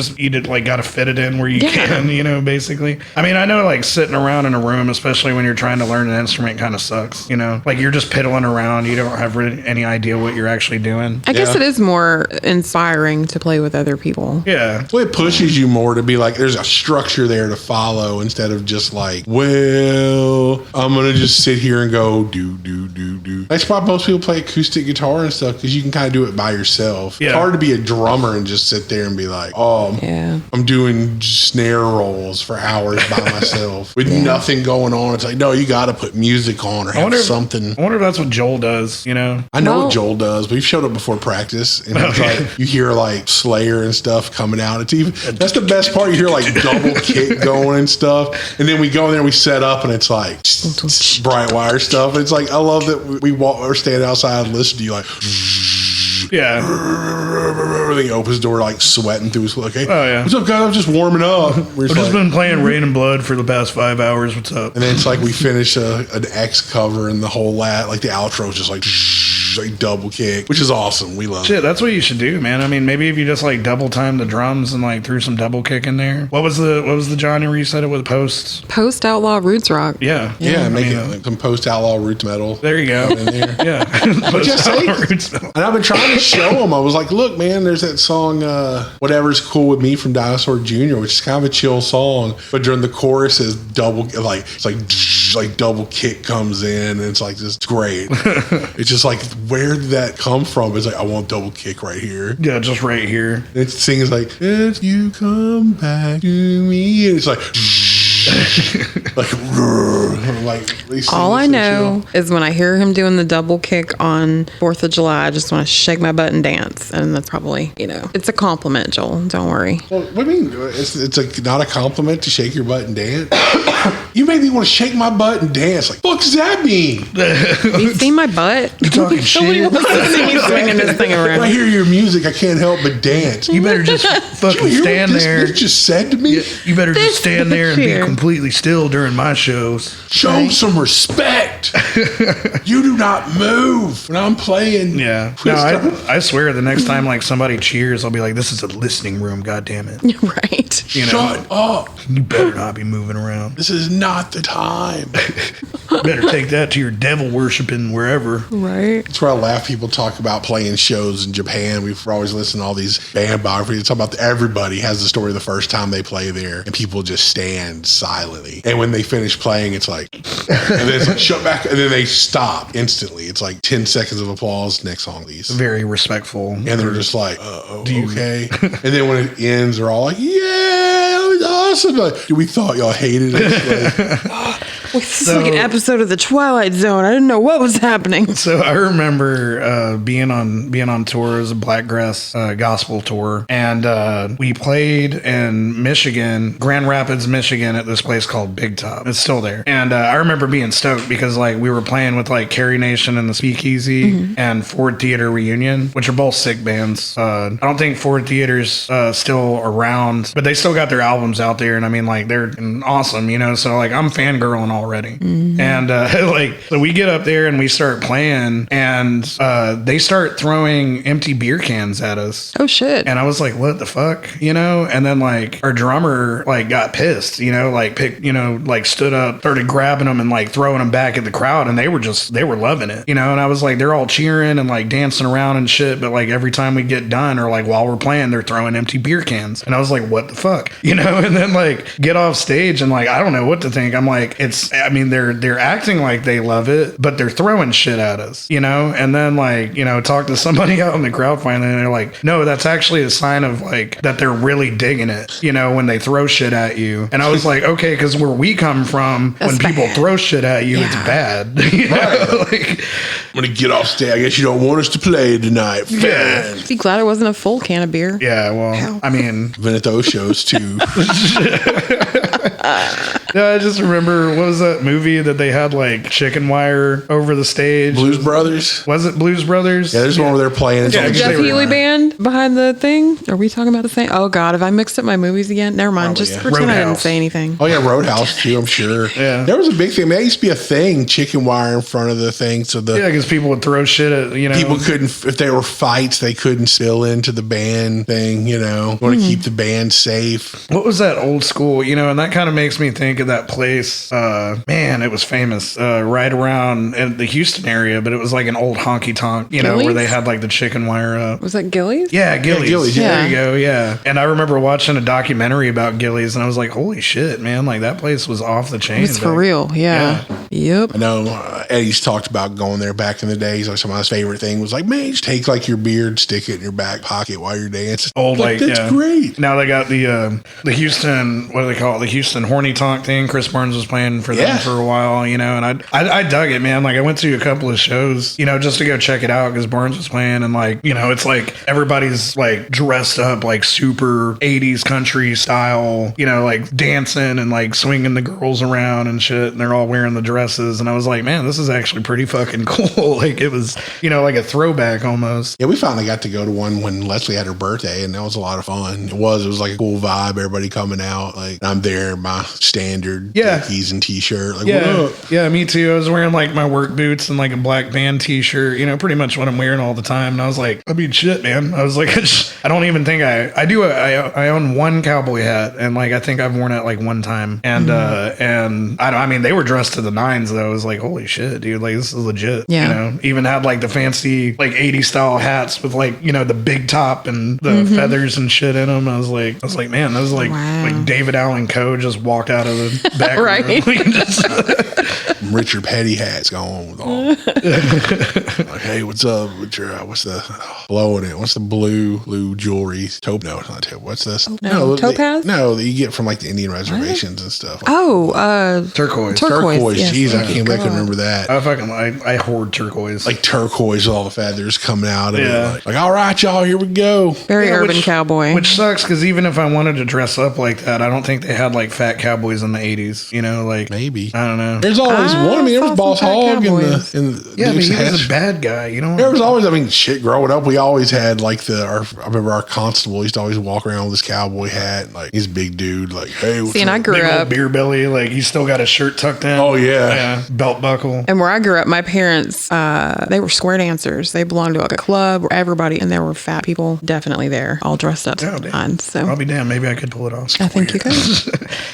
like got to fit it in where you can, basically. I mean, I know like sitting around in a room, especially when you're trying to learn an instrument kind of sucks, you know? Like, you're just piddling around. You don't have really any idea what you're actually doing. I guess it is more inspiring to play with other people. Yeah. Well, it pushes you more to be like, there's a structure there to follow instead of just like, well, I'm going to just sit here and go, do. That's why most people play acoustic guitar and stuff, because you can kind of do it by yourself. Yeah. It's hard to be a drummer and just sit there and be like, oh, Yeah. I'm doing snare rolls for hours by myself with nothing going on. It's like, no, you got to put music on or have something. I wonder if that's what Joel does, you know? I know Well- what Joel does. We've showed up before practice, and it's like you hear like Slayer and stuff coming out. It's even that's the best part. You hear like double kick going and stuff, and then we go in there, we set up, and it's like bright wire stuff. It's like I love that we walk or stand outside and listen to you like. Yeah. He opens the door like sweating through his okay. Oh, yeah. What's up, guys? I'm just warming up. We're I've just just like- been playing Rain and Blood for the past 5 hours. What's up? and then it's like we finish an X cover and the whole like the outro is just like double kick, which is awesome. We love it. Shit, that's what you should do, man. I mean, maybe if you just like double time the drums and like threw some double kick in there. What was the genre you said it was? Post outlaw roots rock. Yeah. Yeah, I make mean, it like some post outlaw roots metal. There you go. In there. Yeah. But just say, Roots metal. and I've been trying to show them. I was like, look, man, there's that song, Whatever's Cool With Me from Dinosaur Jr., which is kind of a chill song. But during the chorus is double, like, it's like double kick comes in, and it's like just great. It's just like, where did that come from? It's like, I want double kick right here. Yeah, just right here. And it sings like, if you come back to me. And it's like, like All I know is when I hear him doing the double kick on 4th of July, I just want to shake my butt and dance. And that's probably, it's a compliment, Joel. Don't worry. Well, what do you mean? It's not a compliment to shake your butt and dance. You made me want to shake my butt and dance. Like, what does that mean? You see my butt? You talking shit? See me swinging this thing When I around. hear your music, I can't help but dance. You better just fucking Did you hear stand what this there. bitch just said to me? You better just stand there and be Here. completely still during my shows. Show some respect. You do not move when I'm playing. Yeah. No, I swear the next time like somebody cheers, I'll be like, this is a listening room, God damn it. Right. You know, Shut up. you better not be moving around. This is not the time. Better take that to your devil worshiping wherever. Right. That's where I laugh. People talk about playing shows in Japan. We've always listened to all these band biographies. They talk about everybody has the story of the first time they play there, and people just stand silently. And when they finish playing, it's like, and then it's like, shut back, and then they stop instantly. It's like 10 seconds of applause. Next song, please. Very respectful. And they're just like, okay. And then when it ends, they're all like, yeah, that was awesome. Like, we thought y'all hated it. Like, This is like an episode of The Twilight Zone. I didn't know what was happening. So I remember being on tour as a Blackgrass Gospel tour, and we played in Michigan, Grand Rapids, Michigan, at this place called Big Top. It's still there, and I remember being stoked because like we were playing with like Carrie Nation and the Speakeasy and Ford Theater Reunion, which are both sick bands. I don't think Ford Theater's still around, but they still got their albums out there, and I mean like they're awesome, So like I'm fangirling already, and like so we get up there and we start playing, and they start throwing empty beer cans at us. Oh, shit. And I was like, what the fuck? And then like our drummer like got pissed, like like stood up, started grabbing them and like throwing them back at the crowd, and they were loving it, and I was like, they're all cheering and like dancing around and shit, but like every time we get done or like while we're playing, they're throwing empty beer cans, and I was like, what the fuck? And then like get off stage and like I don't know what to think. I'm like, they're acting like they love it, but they're throwing shit at us, and then like talk to somebody out in the crowd finally, and they're like, no, that's actually a sign of like that they're really digging it, when they throw shit at you. And I was like, okay, because where we come from, That's when people bad. throw shit at you, it's bad. Like, I'm going to get off stage. I guess you don't want us to play tonight. Yeah. Fine. Be glad it wasn't a full can of beer. yeah, well, I mean, Been at those shows too. yeah, I just remember, what was that movie that they had like chicken wire over the stage? Blues Brothers. Was it Blues Brothers? Yeah, there's one where they're playing. It's Yeah, like I guess Jeff they were Healy right. band behind the thing? Are we talking about the same? Oh, God. Have I mixed up my movies again? Never mind. Probably, Just yeah. pretend I didn't Roadhouse. say anything. Oh yeah, Roadhouse too. I'm sure. Yeah. There was a big thing. That used to be a thing. Chicken wire in front of the thing, so the Yeah, because people would throw shit at, people couldn't. If there were fights, they couldn't spill into the band thing. Want to keep the band safe. What was that old school, and that kind of makes me think of that place man, it was famous right around in the Houston area, but it was like an old honky tonk, you know, where Gillies? they had like the chicken wire up. Was that Gillies? Yeah, Gillies. Gillies, yeah. There you go, yeah. And I remember watching a documentary about Gillies, and I was like, holy shit, man, like that place was off the chain. It was for real. Yeah. Yep. I know Eddie's talked about going there back in the days. Like some of his favorite thing was like, man, just take like your beard, stick it in your back pocket while you're dancing. Old, like, that's yeah. great. Now they got the Houston, what do they call it? The Houston horny tonk thing. Chris Barnes was playing for them for a while, you know, and I dug it, man. Like I went to a couple of shows, you know, just to go check it out because Barnes was playing, and like, you know, it's like everybody's like dressed up like super 80s country style, you know, like dancing and like swinging the girls around and shit, and they're all wearing the dresses, and I was like, man, this is actually pretty fucking cool. Like it was, you know, like a throwback almost. Yeah, we finally got to go to one when Leslie had her birthday, and that was a lot of fun. It was like a cool vibe. Everybody coming out, like I'm there in my standard Dickies and t-shirt. Like, what up? Yeah, me too. I was wearing like my work boots and like a black band t-shirt, you know, pretty much what I'm wearing all the time. And I was like, I mean, shit, man. I was like, I don't even think I own one cowboy hat, and like I think I've worn it like one time, and I mean, they were dressed to the nines though. I was like, holy shit, dude, like this is legit. Yeah. You know, even had like the fancy like 80s style hats with like, you know, the big top and the feathers and shit in them. I was like, man, that was like like David Allen Coe just walked out of the back Right. room. Richard Petty hats going with all. Like, hey, what's up? What's the blowing it? What's the blue jewelry? No, not taupe. What's this? No, topaz? No, that you get from like the Indian reservations and stuff. Oh, Turquoise. Turquoise. Yes. Jeez, I Oh, can God. remember that. I hoard turquoise. Like turquoise with all the feathers coming out of Yeah. it. Like, all right, y'all, here we go. Very urban cowboy. Which sucks because even if I wanted to dress up like that, I don't think they had like fat cowboys in the 80s. You know, like Maybe. I don't know. There's always one. I mean, there was saw Boss some fat Hog cowboys. in the Yeah, but Dukes he of was a Hazzard. bad guy. You know, There was always, I mean, shit, growing up, we always had like I remember our constable used to always walk around with his cowboy hat. Like, he's a big dude. Like, hey, what's See, and up? I grew big old up. beer belly. Like he's still got his shirt tucked in. Oh, yeah. Belt buckle. And where I grew up, my parents, they were square dancers. They belonged to like a club where everybody, and there were fat people definitely there, all dressed up. Oh, damn. Fine. So I'll be damned. Maybe I could pull it off. I think you could.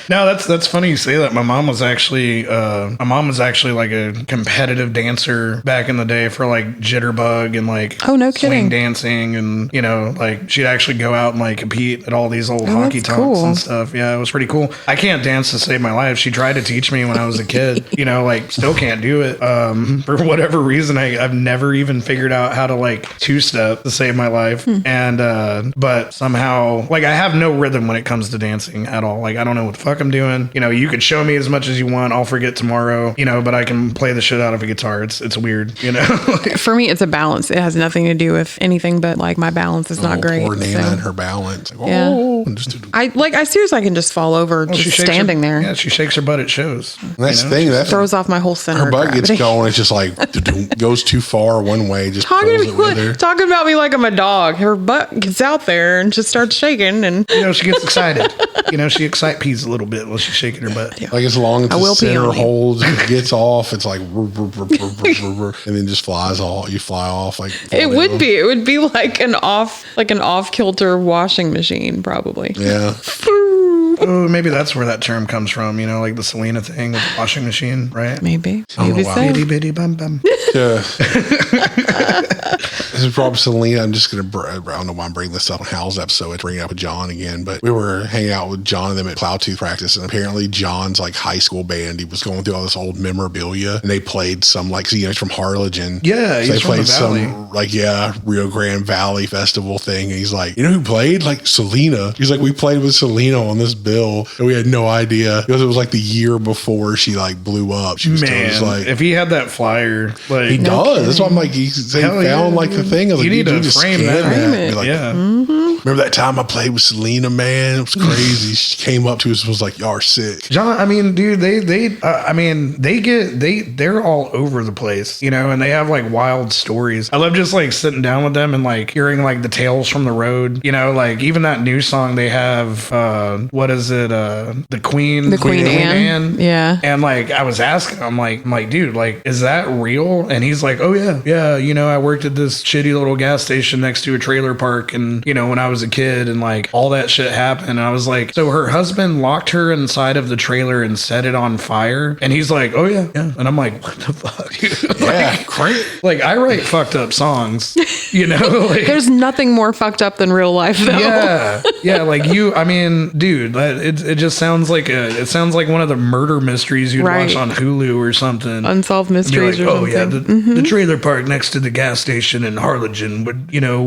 No, that's funny you say that. My mom was actually like a competitive dancer back in the day for like jitterbug and like Oh, no swing kidding. dancing, and you know, like she'd actually go out and like compete at all these old honky that's tonks cool. and stuff. Yeah, it was pretty cool. I can't dance to save my life. She tried to teach me when I was a kid. You know, like still can't do it. For whatever reason, I've never even figured out how to like two-step to save my life. And but somehow, like, I have no rhythm when it comes to dancing at all. Like, I don't know what the fuck I'm doing. You know, you could show me as much as you want. I'll forget tomorrow. You know, but I can play the shit out of a guitar. It's weird. You know. For me, it's a balance. It has nothing to do with anything, but like my balance is not great. Poor Nana so. and her balance. Like, Yeah. and just- I seriously, I can just fall over Well, she just shakes standing her, there. Yeah, she shakes her butt at shows. and that's you the know? thing. That's Throws off my whole center. her of butt gets gravity. going. It's just like goes too far one way. Just pulls Talking, it with her. talking about me like I'm a dog. Her butt gets out there and just starts shaking, and You know, she gets excited. You know, she excite peas a little bit while she's shaking her butt. Like as long as I the will pee center on you. holds, it gets off. It's like and then just flies off. You fly off like it would be. It would be like an off kilter washing machine, probably. Yeah. Oh, maybe that's where that term comes from. You know, like the Selena thing with the washing machine, right? Maybe. don't Maybe know why. so. Bitty bitty bum bum. Yeah. This is probably Selena. I'm just going to, I don't know why I'm bringing this up on Howell's episode. I bring it up with John again, but we were hanging out with John and them at Plowtooth practice. And apparently John's like high school band, he was going through all this old memorabilia and they played some like, you know, he's from Harlingen. Yeah, So he's from the Valley. some like, Rio Grande Valley festival thing. And he's like, you know who played? Like Selena. He's like, we played with Selena on this bill and we had no idea because it was like the year before she like blew up. She was still Man, just like, if he had that flyer, like he does. That's why I'm like, he Hell yeah, found like the dude. thing. I was You like, need dude, to you just frame scanned that. Frame Be it. like, yeah. remember that time I played with Selena, man? It was crazy. She came up to us and was like, y'all are sick. John, I mean, dude, they're all over the place, you know, and they have like wild stories. I love just like sitting down with them and like hearing like the tales from the road, you know, like even that new song they have, what is it? The Queen Anne. Yeah. And like, I was asking, I'm like, dude, like, is that real? And he's like, oh yeah. You know, I worked at this shitty little gas station next to a trailer park. And, you know, when I was was a kid and like all that shit happened. And I was like, so her husband locked her inside of the trailer and set it on fire. And he's like, oh yeah. And I'm like, what the fuck? Yeah, great. Like I write fucked up songs, you know? Like, There's nothing more fucked up than real life, though. yeah. Like I mean, dude, it just sounds like one of the murder mysteries you'd watch on Hulu or something. Unsolved mysteries, like, or something. Yeah, the trailer park next to the gas station in Harlingen,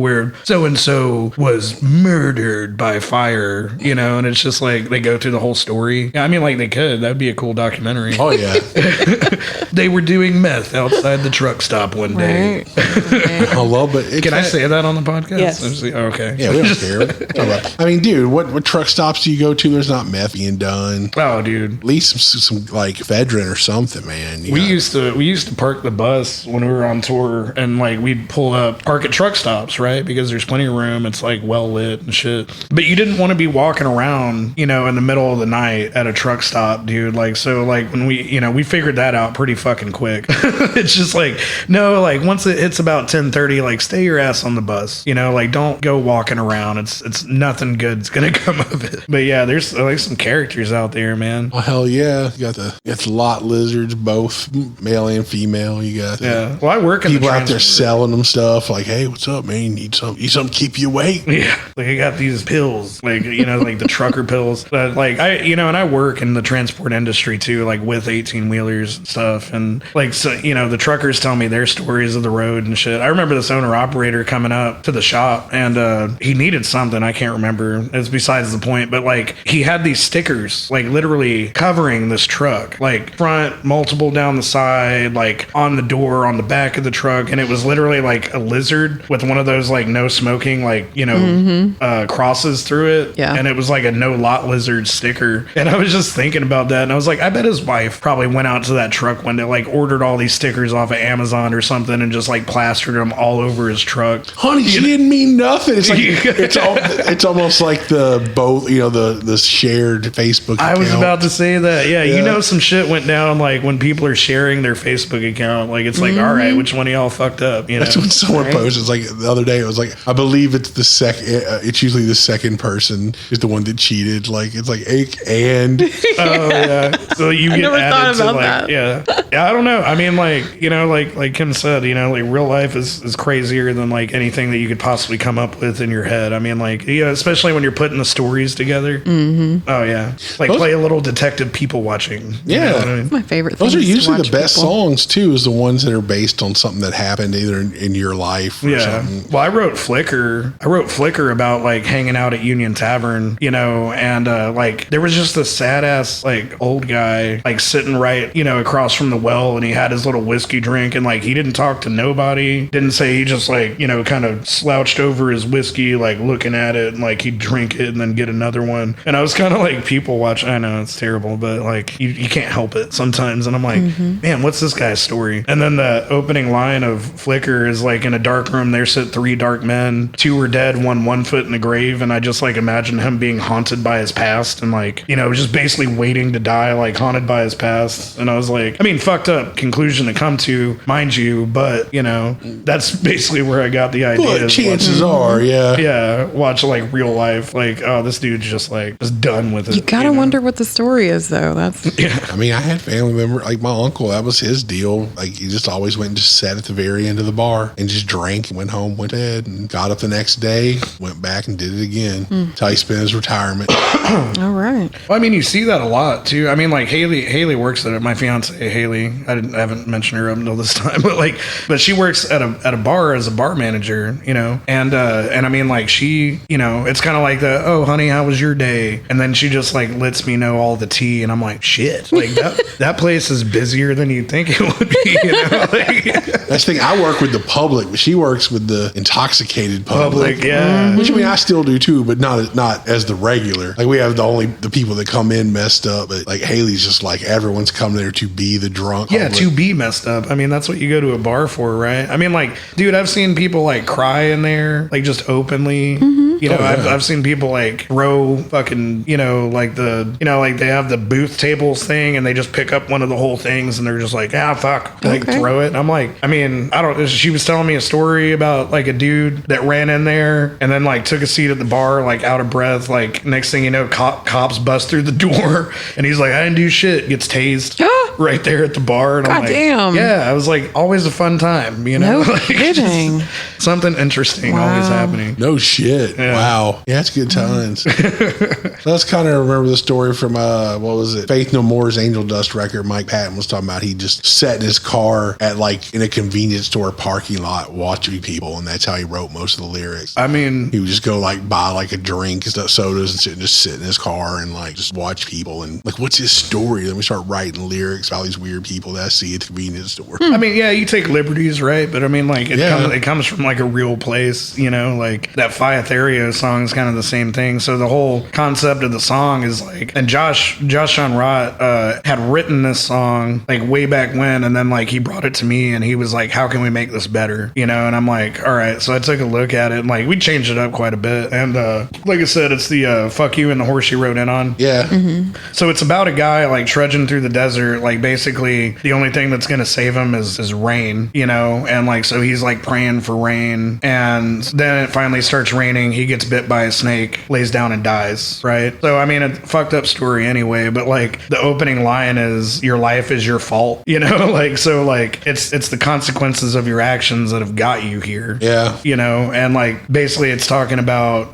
where so and so was murdered by fire, and it's just like they go through the whole story. Yeah, I mean, like they could. That'd be a cool documentary. Oh yeah. They were doing meth outside the truck stop one day. Right. I love it. Can I say that on the podcast? Yes. Okay. Yeah, we don't care. I mean, dude, what truck stops do you go to? There's not meth being done. Oh, dude. At least some like ephedrine or something, man. We used to park the bus when we were on tour, and like we'd pull up, park at truck stops, right? Because there's plenty of room. It's like well lit and shit. But you didn't want to be walking around, in the middle of the night at a truck stop, dude. Like, so like when we figured that out pretty fucking quick. It's just like, no, like once it hits about 10:30, like stay your ass on the bus, like don't go walking around. It's nothing good's gonna come of it. But yeah, there's like some characters out there, man. Oh hell yeah! You got the lot lizards, both male and female. You got Well, I work in people the out there selling them stuff. Like, hey, what's up, man? You need something to keep you awake? Yeah, like I got these pills, like like the trucker pills. But like and I work in the transport industry too, like with 18-wheelers and stuff, and like so the truckers tell me their stories of the road and shit. I remember this owner operator coming up to the shop, and he needed something. I can't remember. It's besides the point. But like he had these stickers, like literally covering this truck, like front, multiple down the side, like on the door, on the back of the truck, and it was literally like a lizard with one of those like no smoking, like crosses through it. Yeah. And it was like a no lot lizard sticker. And I was just thinking about that, and I was like, I bet his wife probably went out to that truck window, like ordered all these stickers off of Amazon or something, and just like plastered them all over his truck. Honey, she didn't mean nothing. It's like it's almost like the shared Facebook account. I was about to say that. Yeah, some shit went down like when people are sharing their Facebook account. Like it's like, all right, which one of y'all fucked up? That's when someone posted. It's like the other day. It was like, I believe it's the second. It's usually the second person is the one that cheated. Like it's like and. Oh yeah. So you get never added thought to about like that. yeah. I don't know. I mean, like Kim said, like real life is crazier than like anything that you could possibly come up with in your head. I mean, like especially when you're putting the stories together. Mm-hmm. Oh yeah, like play a little detective people watching. Yeah, you know what I mean? My favorite. Those are things to usually the watch best people. songs too. Is the ones that are based on something that happened either in your life or something. Well, I wrote Flickr about like hanging out at Union Tavern, and like there was just this sad ass like old guy like sitting right across from the well, and he had his little whiskey drink, and like he didn't talk to nobody, didn't say, he just like kind of slouched over his whiskey, like looking at it, and like he'd drink it and then get another one. And I was kind of like people watching. I know it's terrible, but like you can't help it sometimes. And I'm like, man, what's this guy's story? And then the opening line of Flickr is like, in a dark room there sit 3 dark men, 2 were dead, 1 foot in the grave. And I just like imagine him being haunted by his past, and like just basically waiting to die, like haunted by his past. And I was like, I mean, fucked up conclusion to come to, mind you, but that's basically where I got the idea. But chances are, watch like real life, like, oh, this dude's just done with it. You gotta wonder what the story is, though. That's I mean, I had family member like my uncle. That was his deal. Like he just always went and just sat at the very end of the bar and just drank and went home, went to bed, and got up the next day, went back and did it again until he spent his retirement. all right. Well, I mean, you see that a lot too. I mean, like Haley works at it. My fiance Haley. I haven't mentioned her up until this time, but she works at a bar as a bar manager, and I mean, like she, it's kind of like the, oh honey, how was your day? And then she just like lets me know all the tea, and I'm like, shit, like that place is busier than you'd think it would be. That's the thing. I work with the public, but she works with the intoxicated public. Yeah. Which I mean, I still do too, but not as the regular. Like we have the people that come in messed up, but like Haley's just like everyone's come there to be the drunk. Yeah, public. to be messed up. I mean, that's what you go to a bar for, right? I mean, like, dude, I've seen people like cry in there, like just openly. I've seen people like throw fucking, like like they have the booth tables thing, and they just pick up one of the whole things, and they're just like, fuck, like throw it. And I'm like, I mean, I don't. She was telling me a story about like a dude that ran in there, and and then like took a seat at the bar, like out of breath. Like next thing you know, cops bust through the door, and he's like, I didn't do shit. Gets tased right there at the bar. And I'm God like, damn. yeah, I was like, always a fun time, you know? No Like, kidding. just something interesting Wow. always happening. No shit. Yeah. Wow. Yeah, that's good times. Let's kind of remember the story from, what was it? Faith No More's Angel Dust record. Mike Patton was talking about he just sat in his car at like in a convenience store parking lot watching people, and that's how he wrote most of the lyrics. I mean, He would just go like buy like a drink, sodas, and just sit in his car and like just watch people and like, what's his story? Then we start writing lyrics about all these weird people that I see at the convenience store. I mean, yeah, you take liberties, right? But I mean, like, it comes from like a real place, you know, like that Fiatherio song is kind of the same thing. So the whole concept of the song is like, and Josh Sean Rott had written this song like way back when, and then like he brought it to me and he was like, how can we make this better? You know, and I'm like, all right. So I took a look at it and like we changed it up quite a bit. And like I said, it's the Fuck You and the Horse You Rode In On. Yeah. So it's about a guy like trudging through the desert, like basically the only thing that's gonna save him is rain, you know, and like so he's like praying for rain, and then it finally starts raining. He gets bit by a snake, lays down and dies, right? So I mean, a fucked up story anyway, but like the opening line is your life is your fault, you know, like so like it's the consequences of your actions that have got you here. Yeah. You know, and like basically it's talking about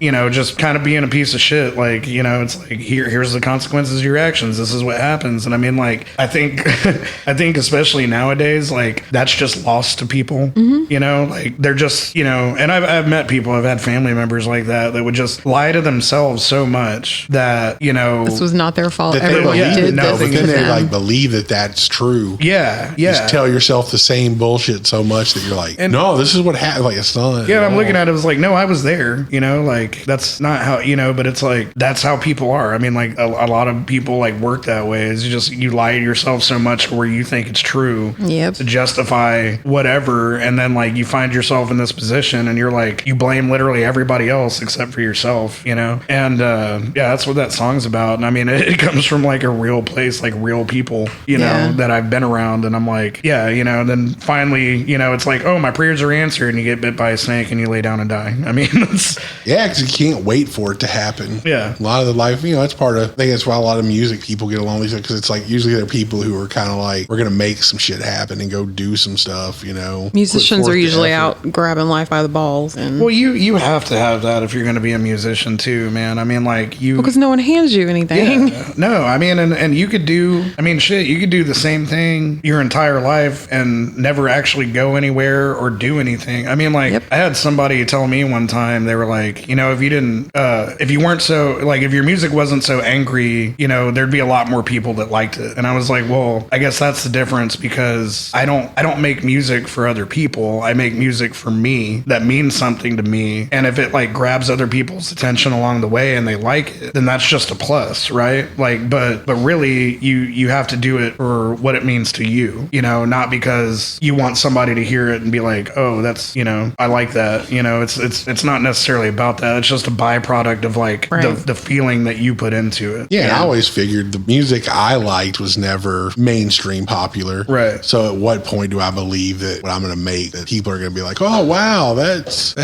you know, just kind of being a piece of shit. Like, you know, it's like here's the consequences of your actions. This is what happens. And I mean, like, I think especially nowadays, like that's just lost to people. You know, like they're just, you know, and I've met people, I've had family members like that would just lie to themselves so much that, you know, This was not their fault. That they Everybody believe did it. No, this but to then they them. like believe that that's true. yeah. Just tell yourself the same bullshit so much that you're like, no, this is what happened. Like, it's not. Yeah, I'm looking at it, it was like, no, I was there, you know, like that's not how, you know, but it's like, that's how people are. I mean, like a lot of people like work that way. It's just, you lie to yourself so much where you think it's true Yep. to justify whatever. And then like you find yourself in this position and you're like, you blame literally everybody else except for yourself, you know? And yeah, that's what that song's about. And I mean, it comes from like a real place, like real people, you know, that I've been around. And I'm like, yeah, you know, and then finally, you know, it's like, oh, my prayers are answered, and you get bit by a snake and you lay down and die. I mean, it's Yeah, because you can't wait for it to happen. Yeah. A lot of the life, you know, that's part of, I think that's why a lot of music people get along with it, because it's like usually they're people who are kind of like, we're going to make some shit happen and go do some stuff, you know. Musicians Put forth are the usually effort. out grabbing life by the balls, and well, you have to have that if you're going to be a musician too, man. I mean, like you, because no one hands you anything. yeah, no, I mean, and you could do, I mean, shit, you could do the same thing your entire life and never actually go anywhere or do anything. I mean, like, Yep. I had somebody tell me one time, they were like, you know, if you didn't, if you weren't so, like, if your music wasn't so angry, you know, there'd be a lot more people that liked it. And I was like, well, I guess that's the difference, because I don't make music for other people. I make music for me that means something to me. And if it like grabs other people's attention along the way and they like it, then that's just a plus, right? Like, but really you have to do it for what it means to you, you know, not because you want somebody to hear it and be like, oh, that's, you know, I like that. You know, it's not necessarily about that. It's just a byproduct of like Right. the feeling that you put into it. Yeah, and I always figured the music I liked was never mainstream popular. Right. So at what point do I believe that what I'm going to make, that people are going to be like, oh, wow, that's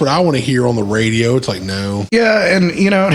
what I want to hear on the radio? It's like, no. Yeah, and you know,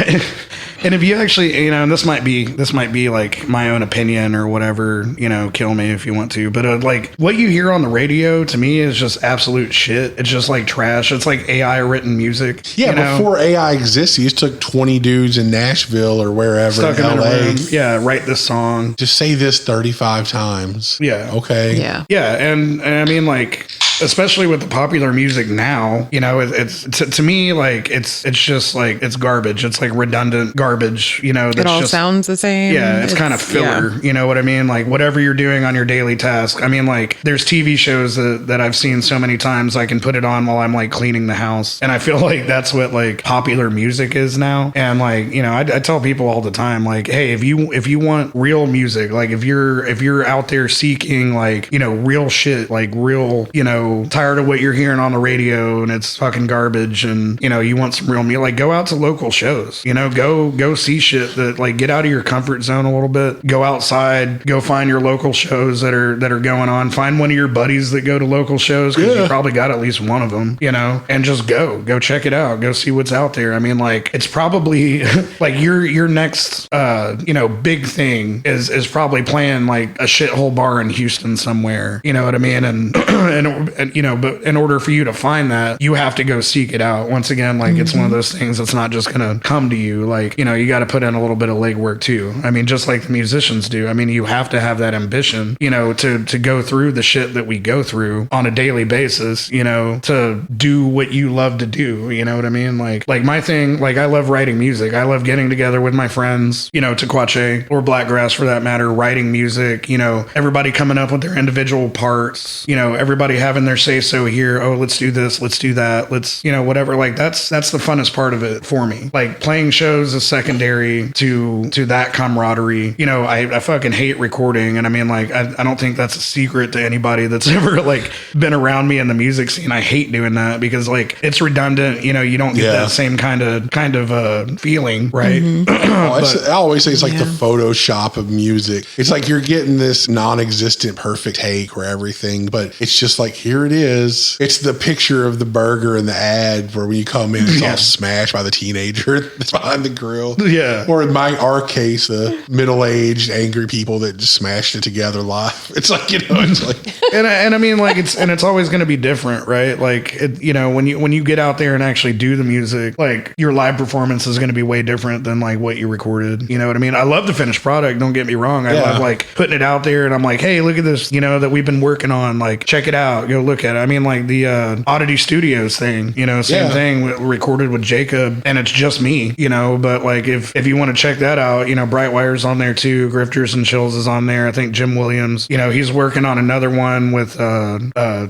and if you actually, you know, and this might be like my own opinion or whatever, you know, kill me if you want to, but like what you hear on the radio to me is just absolute shit. It's just like trash. It's like AI written music. Yeah, you know? before AI existed, you just took 20 dudes in Nashville or wherever Stuck in in a LA. room. Yeah, write this song. Just say this 35 times. Yeah. Okay. Yeah. Yeah, and I mean, like, especially with the popular music now, you know, it's to me, like, it's just like, it's garbage. It's like redundant garbage, you know. It That's all just, sounds the same. yeah, it's kind of filler. yeah. You know what I mean? Like, whatever you're doing on your daily task. I mean, like, there's TV shows that I've seen so many times I can put it on while I'm like cleaning the house, and I feel like that's what like popular music is now. And like, you know, I tell people all the time, like, hey, if you want real music, like if you're out there seeking like, you know, real shit, like real, you know, tired of what you're hearing on the radio and it's fucking garbage and, you want some real music, like go out to local shows, go see shit that like get out of your comfort zone a little bit, go outside, go find your local shows that are going on, find one of your buddies that go to local shows because you probably got at least one of them, and just go check it out, go see what's out there. I mean, like it's probably like your next, big thing is probably playing like a shithole bar in Houston somewhere, you know what I mean? And, but in order for you to find that, you have to go seek it out. Once again, like it's one of those things that's not just going to come to you. Like, you got to put in a little bit of legwork too. I mean, just like the musicians do. I mean, you have to have that ambition, to go through the shit that we go through on a daily basis, to do what you love to do. You know what I mean? Like my thing, like I love writing music. I love getting together with my friends, Tekuache or Blackgrass for that matter, writing music, everybody coming up with their individual parts, everybody having their say so here. Oh, let's do this. Let's do that. Let's, whatever. Like that's the funnest part of it for me. Like playing shows is secondary to that camaraderie. I fucking hate recording. And I mean, like, I don't think that's a secret to anybody that's ever like been around me in the music scene. I hate doing that because like it's redundant. You don't get that same kind of feeling, right? I always say it's like the Photoshop of music. It's like you're getting this non-existent perfect take or everything, but it's just like, here it is. It's the picture of the burger in the ad where when you come in, it's all smashed by the teenager that's behind the grill. Yeah. Or in our case, the middle-aged angry people that just smashed it together live. It's like, it's like, and I mean, like it's always going to be different, right? Like, when you get out there and actually do the music, like your live performance is going to be way different than like what you recorded. You know what I mean? I love the finished product. Don't get me wrong. I love like putting it out there and I'm like, hey, look at this, that we've been working on. Like, check it out. Go look at it. I mean, like the Oddity Studios thing, same thing, recorded with Jacob and it's just me, but like if you want to check that out, Brightwire's on there too. Grifters and Chills is on there. I think Jim Williams, he's working on another one with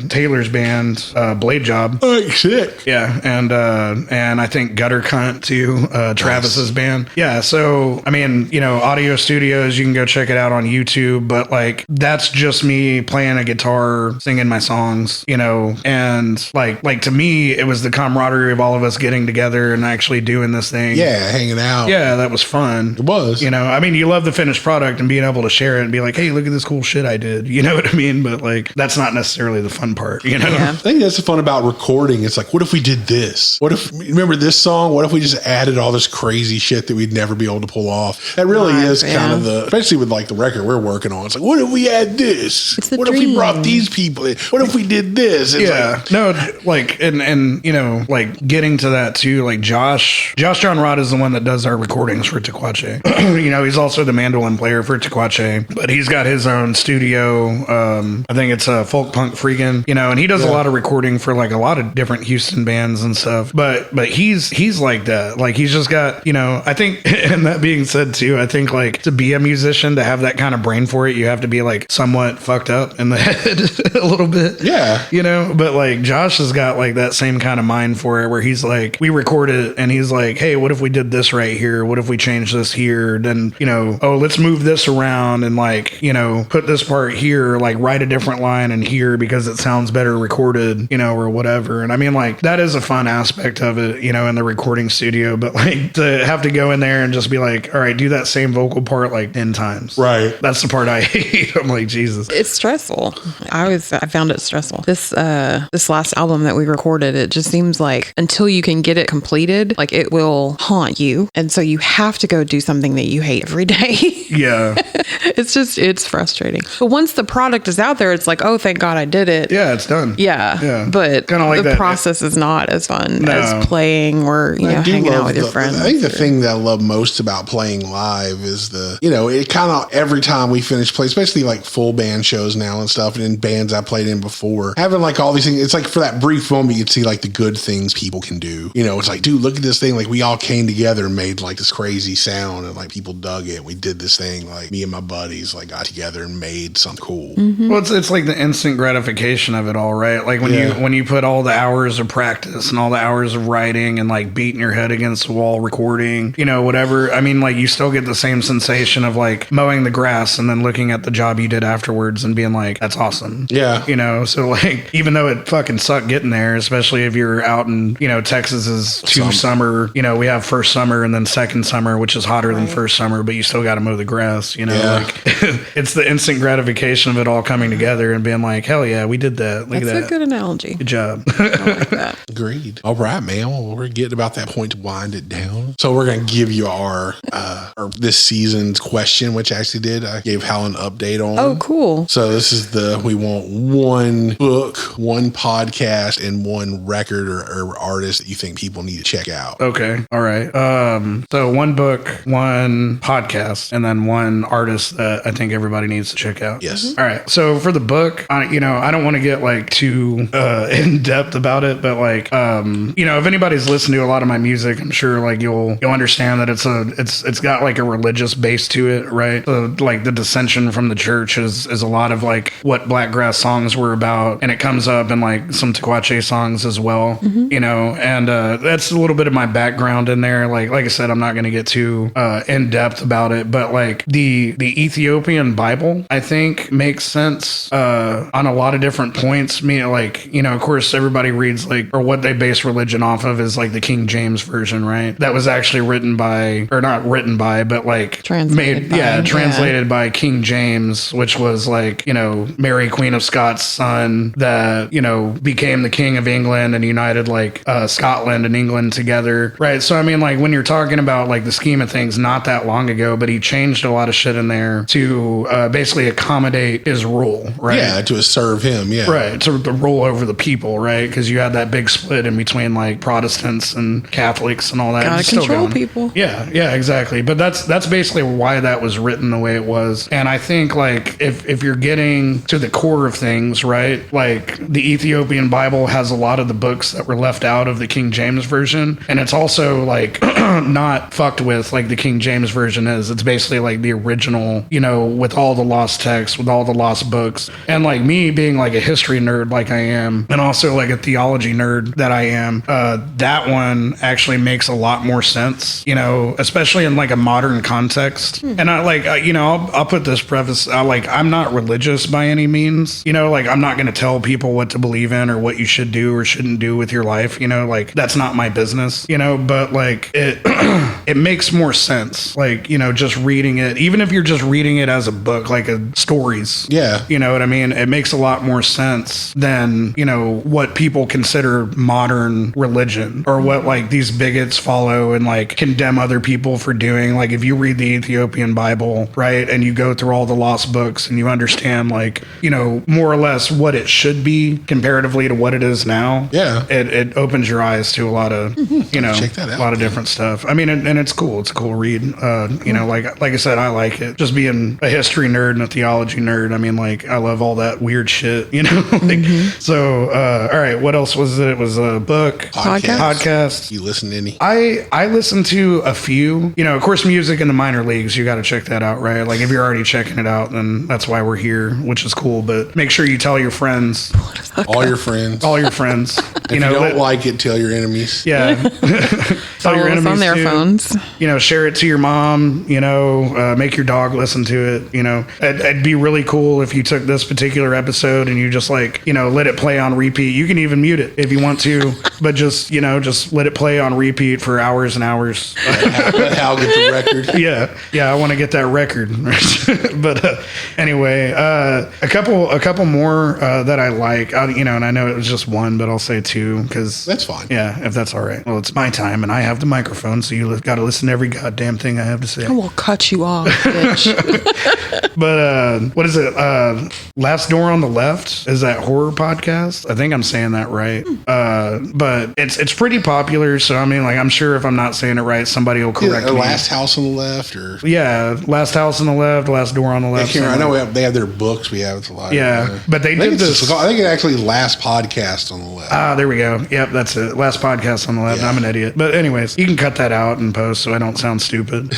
Taylor's band, Blade Job. Oh, shit. Yeah. And I think Gutter Cunt too, Travis's band. Yeah. So, I mean, Audio Studios, you can go check it out on YouTube, but like that's just me playing a guitar, singing my songs, and like to me, it was the camaraderie of all of us getting together and actually doing this thing. Yeah, hanging out. Yeah, that was fun. It was. I mean, you love the finished product and being able to share it and be like, hey, look at this cool shit I did. You know what I mean? But like, that's not necessarily the fun part, Yeah. I think that's the fun about recording. It's like, what if we did this? What if, remember this song? What if we just added all this crazy shit that we'd never be able to pull off? That really is kind of especially with like the record we're working on. It's like, what if we add this? What if we brought these people in? What if we did this? It's like getting to that too, like Josh John Rod is the one that does our recordings for Tekuache. He's also the mandolin player for Tekuache, but he's got his own studio. I think it's a Folk Punk Freakin', and he does a lot of recording for like a lot of different Houston bands and stuff. But he's like that. Like he's just got, I think, and that being said too, I think like to be a musician, to have that kind of brain for it, you have to be like somewhat fucked up in the head a little bit. Yeah. But like Josh has got like that same kind of mind for it where he's like, we record it and he's like, hey, what if we did this right here? What if we change this here? Then, oh, let's move this around and like, put this part here, like write a different line in here because it sounds better recorded, or whatever. And I mean, like that is a fun aspect of it, in the recording studio, but like to have to go in there and just be like, all right, do that same vocal part like 10 times. Right. That's the part I hate. I'm like, Jesus. It's stressful. I found it stressful. This last album that we recorded, it just seems like until you can get it completed, like it will haunt you. And so you have to go do something that you hate every day. Yeah. It's frustrating. But once the product is out there, it's like, oh, thank God I did it. Yeah, it's done. Yeah. But kind of like the process is not as fun as playing or, hanging out with your friends. I think the thing that I love most about playing live is it kind of every time we finish playing, especially like full band shows now and stuff, and in bands I played in before, having like all these things, it's like for that brief moment, you'd see like the good things people can do. It's like, dude, look at this thing. Like we all came together and made like this crazy sound and like people dug it. We did this thing, like me and my buddies like got together and made something cool. Mm-hmm. Well, it's like the instant gratification of it all, right? Like when you put all the hours of practice and all the hours of writing and like beating your head against the wall recording, whatever. I mean, like you still get the same sensation of like mowing the grass and then looking at the job you did afterwards and being like, that's awesome. Yeah. So So like, even though it fucking sucked getting there, especially if you're out in, Texas is summer, we have first summer and then second summer, which is hotter than first summer, but you still got to mow the grass, like it's the instant gratification of it all coming together and being like, hell yeah, we did that. Look at that. That's a good analogy. Good job. I like that. Agreed. All right, man. Well, we're getting about that point to wind it down. So we're going to give you our this season's question, which I actually did. I gave Hal an update on. Oh, cool. So this is we want one book, one podcast, and one record or artist that you think people need to check out. Okay. All right. So one book, one podcast, and then one artist that I think everybody needs to check out. Yes. Mm-hmm. All right. So for the book, I don't want to get like too in depth about it, but like, if anybody's listened to a lot of my music, I'm sure like you'll understand that it's got like a religious base to it, right? So like the dissension from the church is a lot of like what Blackgrass songs were about, and it comes up in like some Tekuache songs as well, and that's a little bit of my background in there. Like I said, I'm not going to get too in depth about it, but like the Ethiopian Bible, I think makes sense on a lot of different points. Of course, everybody reads or what they base religion off of is like the King James version, right? That was actually translated by King James, which was like, Mary, Queen of Scots' son that, became the King of England and united like Scotland and England together, right? So, I mean, like when you're talking about like the scheme of things not that long ago, but he changed a lot of shit in there to basically accommodate his rule, right? Yeah, to serve him, yeah. Right, to rule over the people, right? Because you had that big split in between like Protestants and Catholics and all that. Gotta control people. Yeah, exactly. But that's basically why that was written the way it was. And I think like if you're getting to the core of things, right? Like the Ethiopian Bible has a lot of the books that were left out of the King James version, and it's also like not fucked with like the King James version is. It's basically like the original, with all the lost texts, with all the lost books. And like me being like a history nerd like I am, and also like a theology nerd that I am, that one actually makes a lot more sense, especially in like a modern context. And I like, I'll put this preface, I'm not religious by any means, like I'm not going to tell people what to believe in or what you should do or shouldn't do with your life, like that's not my business, but like it makes more sense, like, just reading it, even if you're just reading it as a book, like stories. Yeah. You know what I mean? It makes a lot more sense than, what people consider modern religion or what like these bigots follow and like condemn other people for doing. Like if you read the Ethiopian Bible, right, and you go through all the lost books and you understand like, more or less what it should be comparatively to what it is now. Yeah. It opens your eyes to a lot of, Check that out, a lot of different stuff. I mean, and it's cool. It's a cool read. Like I said, I like it. Just being a history nerd and a theology nerd. I mean, like I love all that weird shit, So, all right. What else was it? It was a book, podcast. You listen to any? I listened to a few, of course, music in the minor leagues. You got to check that out, right? Like if you're already checking it out, then that's why we're here, which is cool. But make sure you tell your friends, all your friends. If you don't like it, tell your enemies. Yeah. Tell your enemies on their too. phones. Share it to your mom, make your dog listen to it. It'd be really cool if you took this particular episode and you just like, let it play on repeat. You can even mute it if you want to, but just let it play on repeat for hours and hours. Let Hal get the record. Yeah. I want to get that record. But anyway, a couple more that I like, and I know it was just one, but I'll say two because that's fine. Yeah, if that's all right. Well, it's my time and I have the microphone, so you got to listen to every goddamn thing I have to say. I will cut you off, bitch. But what is it? Last Door on the Left is that horror podcast. I think I'm saying that right. But it's pretty popular. So I mean, like, I'm sure if I'm not saying it right, somebody will correct me. Last House on the Left, or Last House on the Left, Last Door on the Left. I know they have their books. We have it a lot. Yeah, but they did this. I think it actually Last Podcast on the Left. There we go. Yep, that's it. Last Podcast on the Left. Yeah. I'm an idiot. But anyways, you can cut that out and post so I don't sound stupid.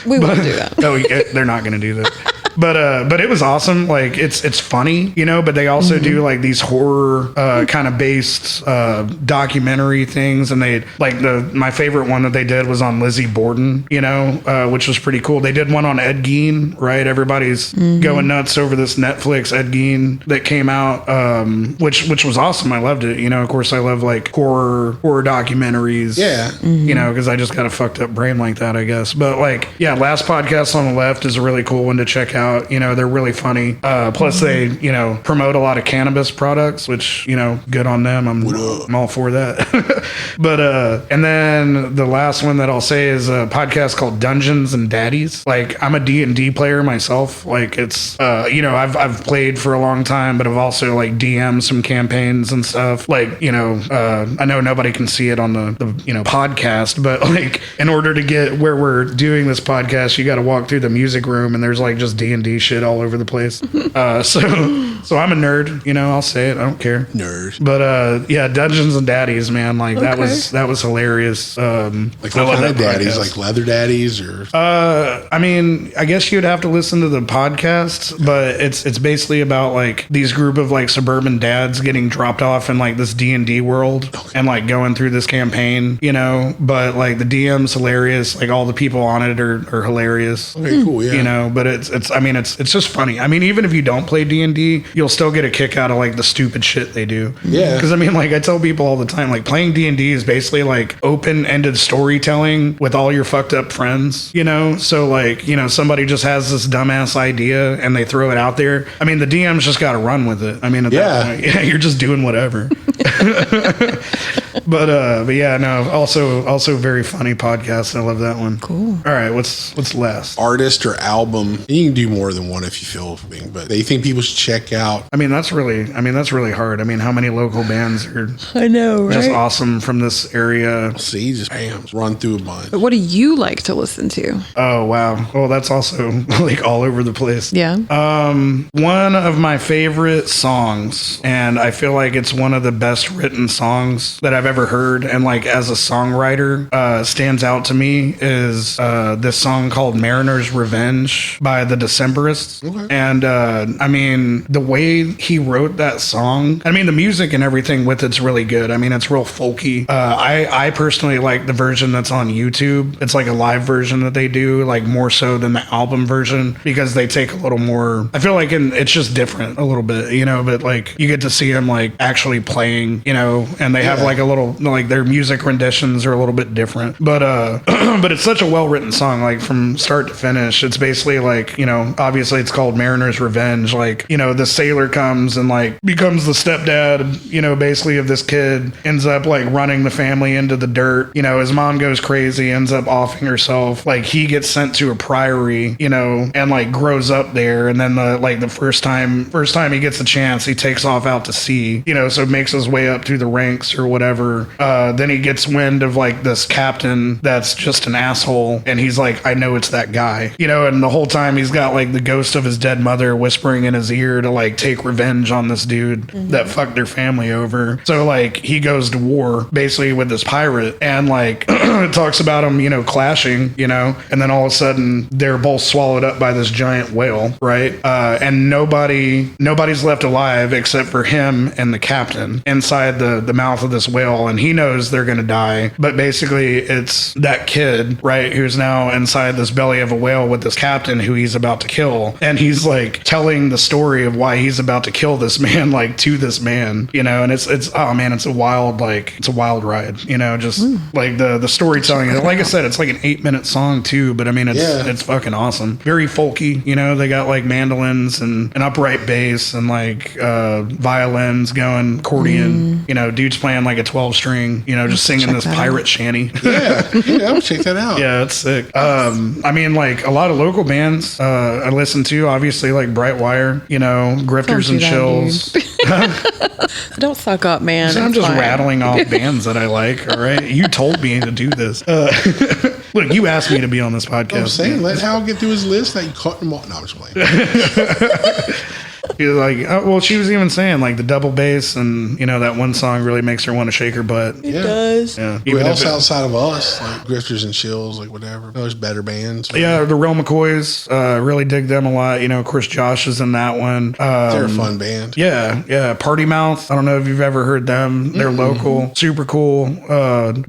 We won't do that. No, they're not going to do that. But it was awesome. Like it's funny, you know, but they also do like these horror kind of based documentary things, and they like my favorite one that they did was on Lizzie Borden, you know, which was pretty cool. They did one on Ed Gein, right? Everybody's going nuts over this Netflix Ed Gein that came out, which was awesome. I loved it. You know, of course, I love like horror documentaries. Yeah. You know, because I just got a fucked up brain like that, I guess. But like, yeah, Last Podcast on the Left is a really cool one to check out. You know, they're really funny. Plus, they, you know, promote a lot of cannabis products, which, you know, good on them. I'm all for that. But and then the last one that I'll say is a podcast called Dungeons and Daddies. Like, I'm a D&D player myself. Like, it's you know, I've played for a long time, but I've also like DM'd some campaigns and stuff. Like, you know, I know nobody can see it on the you know podcast, but like in order to get where we're doing this podcast, you got to walk through the music room, and there's like just D&D shit all over the place. So I'm a nerd, you know, I'll say it, I don't care. Nerd. But yeah, Dungeons and Daddies, man, like that was hilarious. Like what kind of daddies? Like leather daddies or? I mean, I guess you'd have to listen to the podcast, but it's basically about like these group of like suburban dads getting dropped off in like this D&D world and like going through this campaign, you know, but like the DM's hilarious. Like all the people on it are hilarious. Okay, cool. Yeah. You know, but it's I mean, it's just funny. I mean, even if you don't play D&D, you'll still get a kick out of like the stupid shit they do. Yeah. Because I mean, like I tell people all the time, like playing D&D is basically like open-ended storytelling with all your fucked up friends, you know? So like, you know, somebody just has this dumbass idea and they throw it out there. I mean, the DM's just got to run with it. I mean, at that point, yeah, you're just doing whatever. But yeah, no, also very funny podcast. I love that one. Cool. All right, what's last? Artist or album. You can do more than one if you feel, but they think people should check out. I mean, that's really hard. I mean, how many local bands are I know, right? just awesome from this area? See, just bam, run through a bunch. But what do you like to listen to? Oh, wow. Well, that's also like all over the place. Yeah. One of my favorite songs, and I feel like it's one of the best written songs that I've ever heard, and like as a songwriter, stands out to me is this song called Mariner's Revenge by the Decemberists. Okay. And I mean, the way he wrote that song, I mean, the music and everything with it's really good. I mean, it's real folky. I personally like the version that's on YouTube. It's like a live version that they do, like more so than the album version, because they take a little more, I feel like it's just different a little bit, you know, but like you get to see him like actually playing, you know, and they have like a little, like their music renditions are a little bit different, but but it's such a well-written song, like from start to finish. It's basically like, you know, obviously it's called Mariner's Revenge. Like, you know, the sailor comes and like becomes the stepdad, you know, basically of this kid, ends up like running the family into the dirt. You know, his mom goes crazy, ends up offing herself. Like he gets sent to a priory, you know, and like grows up there. And then the first time he gets a chance, he takes off out to sea, you know, so makes his way up through the ranks or whatever. Then he gets wind of like this captain that's just an asshole, and he's like, I know it's that guy, you know, and the whole time he's got like the ghost of his dead mother whispering in his ear to like take revenge on this dude that fucked their family over. So like he goes to war basically with this pirate, and like it talks about him, you know, clashing, you know, and then all of a sudden they're both swallowed up by this giant whale, right? And nobody's left alive except for him and the captain inside the mouth of this whale, and he knows they're gonna die, but basically it's that kid, right, who's now inside this belly of a whale with this captain who he's about to kill, and he's like telling the story of why he's about to kill this man, like to this man, you know, and it's oh man, it's a wild ride, you know, just like the storytelling. Like I said, it's like an 8-minute song too, but I mean it's fucking awesome. Very folky, you know, they got like mandolins and an upright bass and like violins going, accordion, you know, dude's playing like a 12-string, you know, just singing this pirate shanty. Yeah, I'll check that out. Yeah, it's sick. I mean, like a lot of local bands I listen to, obviously like Brightwire, you know, Grifters and Chills. Don't suck up, man. I'm just rattling off bands that I like. All right, you told me to do this. Look, you asked me to be on this podcast. I'm saying, let Howell get through his list. That you caught him off. No, I'm just playing. Like, well, she was even saying like the double bass and, you know, that one song really makes her want to shake her butt. It does. Yeah. Who else outside of us? Like Grifters and Chills, like whatever. There's better bands. Yeah, the Real McCoys, really dig them a lot. You know, of course, Josh is in that one. They're a fun band. Yeah. Party Mouth. I don't know if you've ever heard them. They're local. Super cool.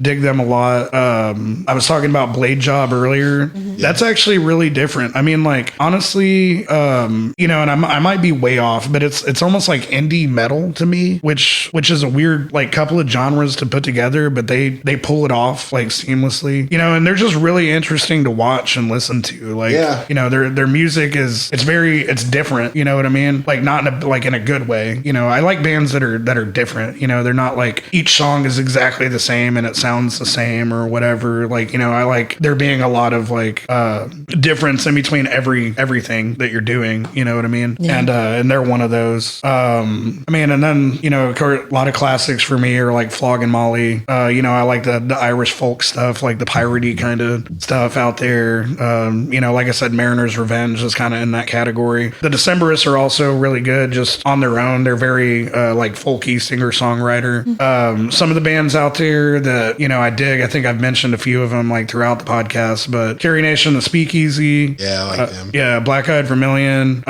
Dig them a lot. I was talking about Blade Job earlier. That's actually really different. I mean, like, honestly, you know, and I might be way off, but it's almost like indie metal to me, which is a weird, like, couple of genres to put together, but they pull it off, like, seamlessly. You know, and they're just really interesting to watch and listen to. Like, you know, their music it's different. You know what I mean? Like, not in a good way. You know, I like bands that are different. You know, they're not like each song is exactly the same and it sounds the same or whatever. Like, you know, I like there being a lot of like difference in between everything that you're doing. You know what I mean? Yeah. And they're one of those. I mean, and then, you know, a lot of classics for me are like Flog and Molly. You know, I like the Irish folk stuff, like the piratey kind of stuff out there. You know, like I said, Mariner's Revenge is kind of in that category. The Decemberists are also really good just on their own. They're very like folky singer-songwriter. Some of the bands out there that, you know, I dig, I think I've mentioned a few of them like throughout the podcast, but Carrie Nation, the Speakeasy. Yeah, I like them. Yeah, Black Eyed Vermilion,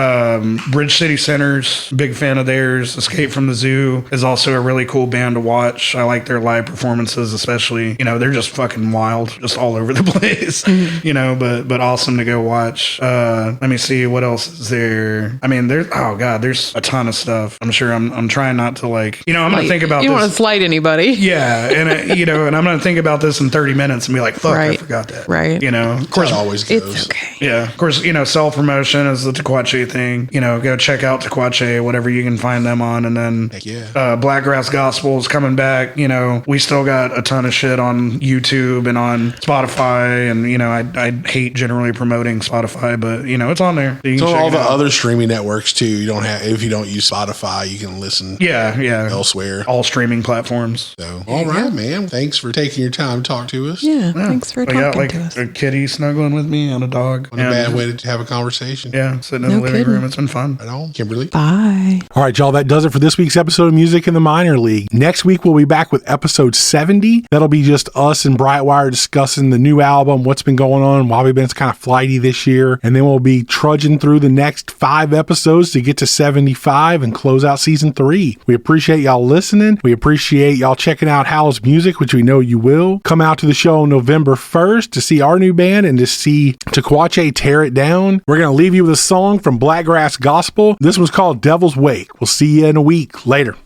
Bridge City Sinners, big fan of theirs. Escape from the Zoo is also a really cool band to watch. I like their live performances, especially. You know, they're just fucking wild, just all over the place. You know, but awesome to go watch. Let me see what else is there. I mean, there's a ton of stuff. I'm sure I'm trying not to like, you know, I'm gonna think about. You this. don't want to slight anybody. Yeah, and you know, and I'm gonna think about this in 30 minutes and be like, fuck, I forgot that. Right. You know, of course, it always goes. It's okay. Yeah, of course, you know, self-promotion is the Tekuache thing. You know, go check out Tekuache, whatever you can find them on. And then Blackgrass Gospel is coming back. You know, we still got a ton of shit on YouTube and on Spotify. And, you know, I hate generally promoting Spotify, but, you know, it's on there. So all the other streaming networks, too. You don't have, if you don't use Spotify, you can listen elsewhere. All streaming platforms. So, all right, man. Thanks for taking your time to talk to us. Yeah, thanks for talking to us. A kitty snuggling with me and a dog. Not a bad way to have a conversation. Yeah, sitting in the living room. It's been fun. Right on. Kimberly. Bye. All right, y'all, that does it for this week's episode of Music in the Minor League. Next week, we'll be back with episode 70. That'll be just us and Brightwire discussing the new album, what's been going on, why we've been kind of flighty this year. And then we'll be trudging through the next 5 episodes to get to 75 and close out season 3. We appreciate y'all listening. We appreciate y'all checking out Howell's music, which we know you will. Come out to the show on November 1st to see our new band and to see Tekuache tear it down. We're going to leave you with a song from Blackgrass Gospel. This one's called Devil's Wake. We'll see you in a week. Later.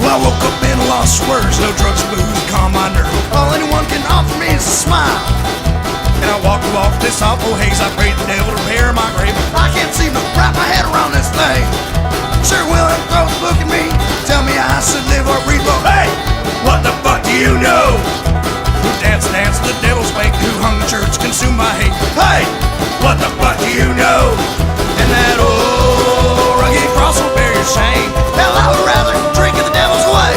Well, I woke up in a lost words, no drugs, booze, calm my nerve. All anyone can offer me is a smile. And I walk this awful haze. I pray the devil to prepare my grave. I can't seem to wrap my head around this thing. Sure will and throw the book at me. Tell me I should live or breathe. Well, hey, what the fuck do you know? Who dance the devil's wake? Who hung the church, consumed by hate? Hey, what the fuck do you know? And that old rugged cross will bear your shame. Hell, I would rather drink in the devil's way.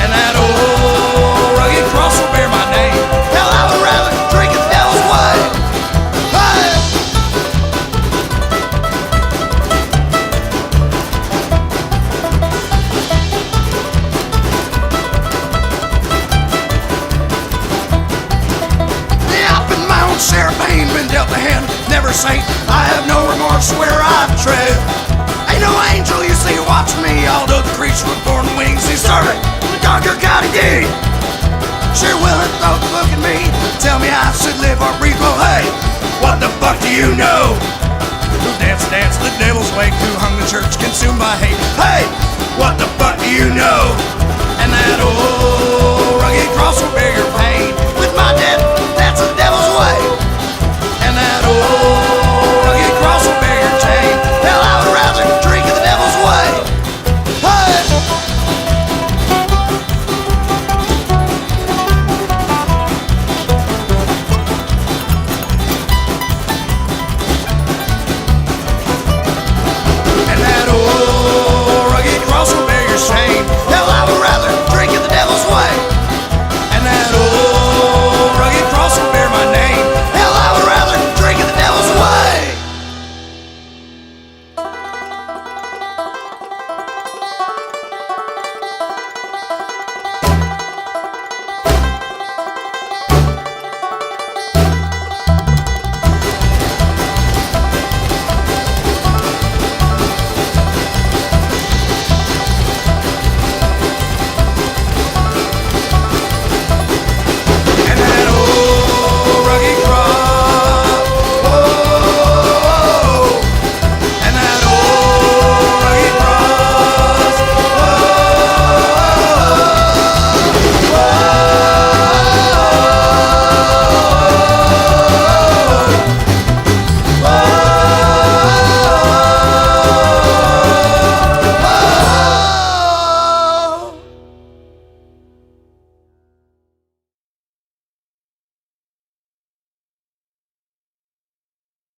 And that old rugged cross will bear my name. Hell, I would rather drink in the devil's way. Hey! Yeah, I've been my own share of pain, been dealt the hand, never saint. I have no remorse where I've tread. Ain't no angel you see watching me, although the creature with born wings, he started to conquer God indeed. Sure will and throw the book at me. Tell me I should live or breathe. Well, hey, what the fuck do you know? Who dance the devil's wake? Who hung the church, consumed by hate? Hey, what the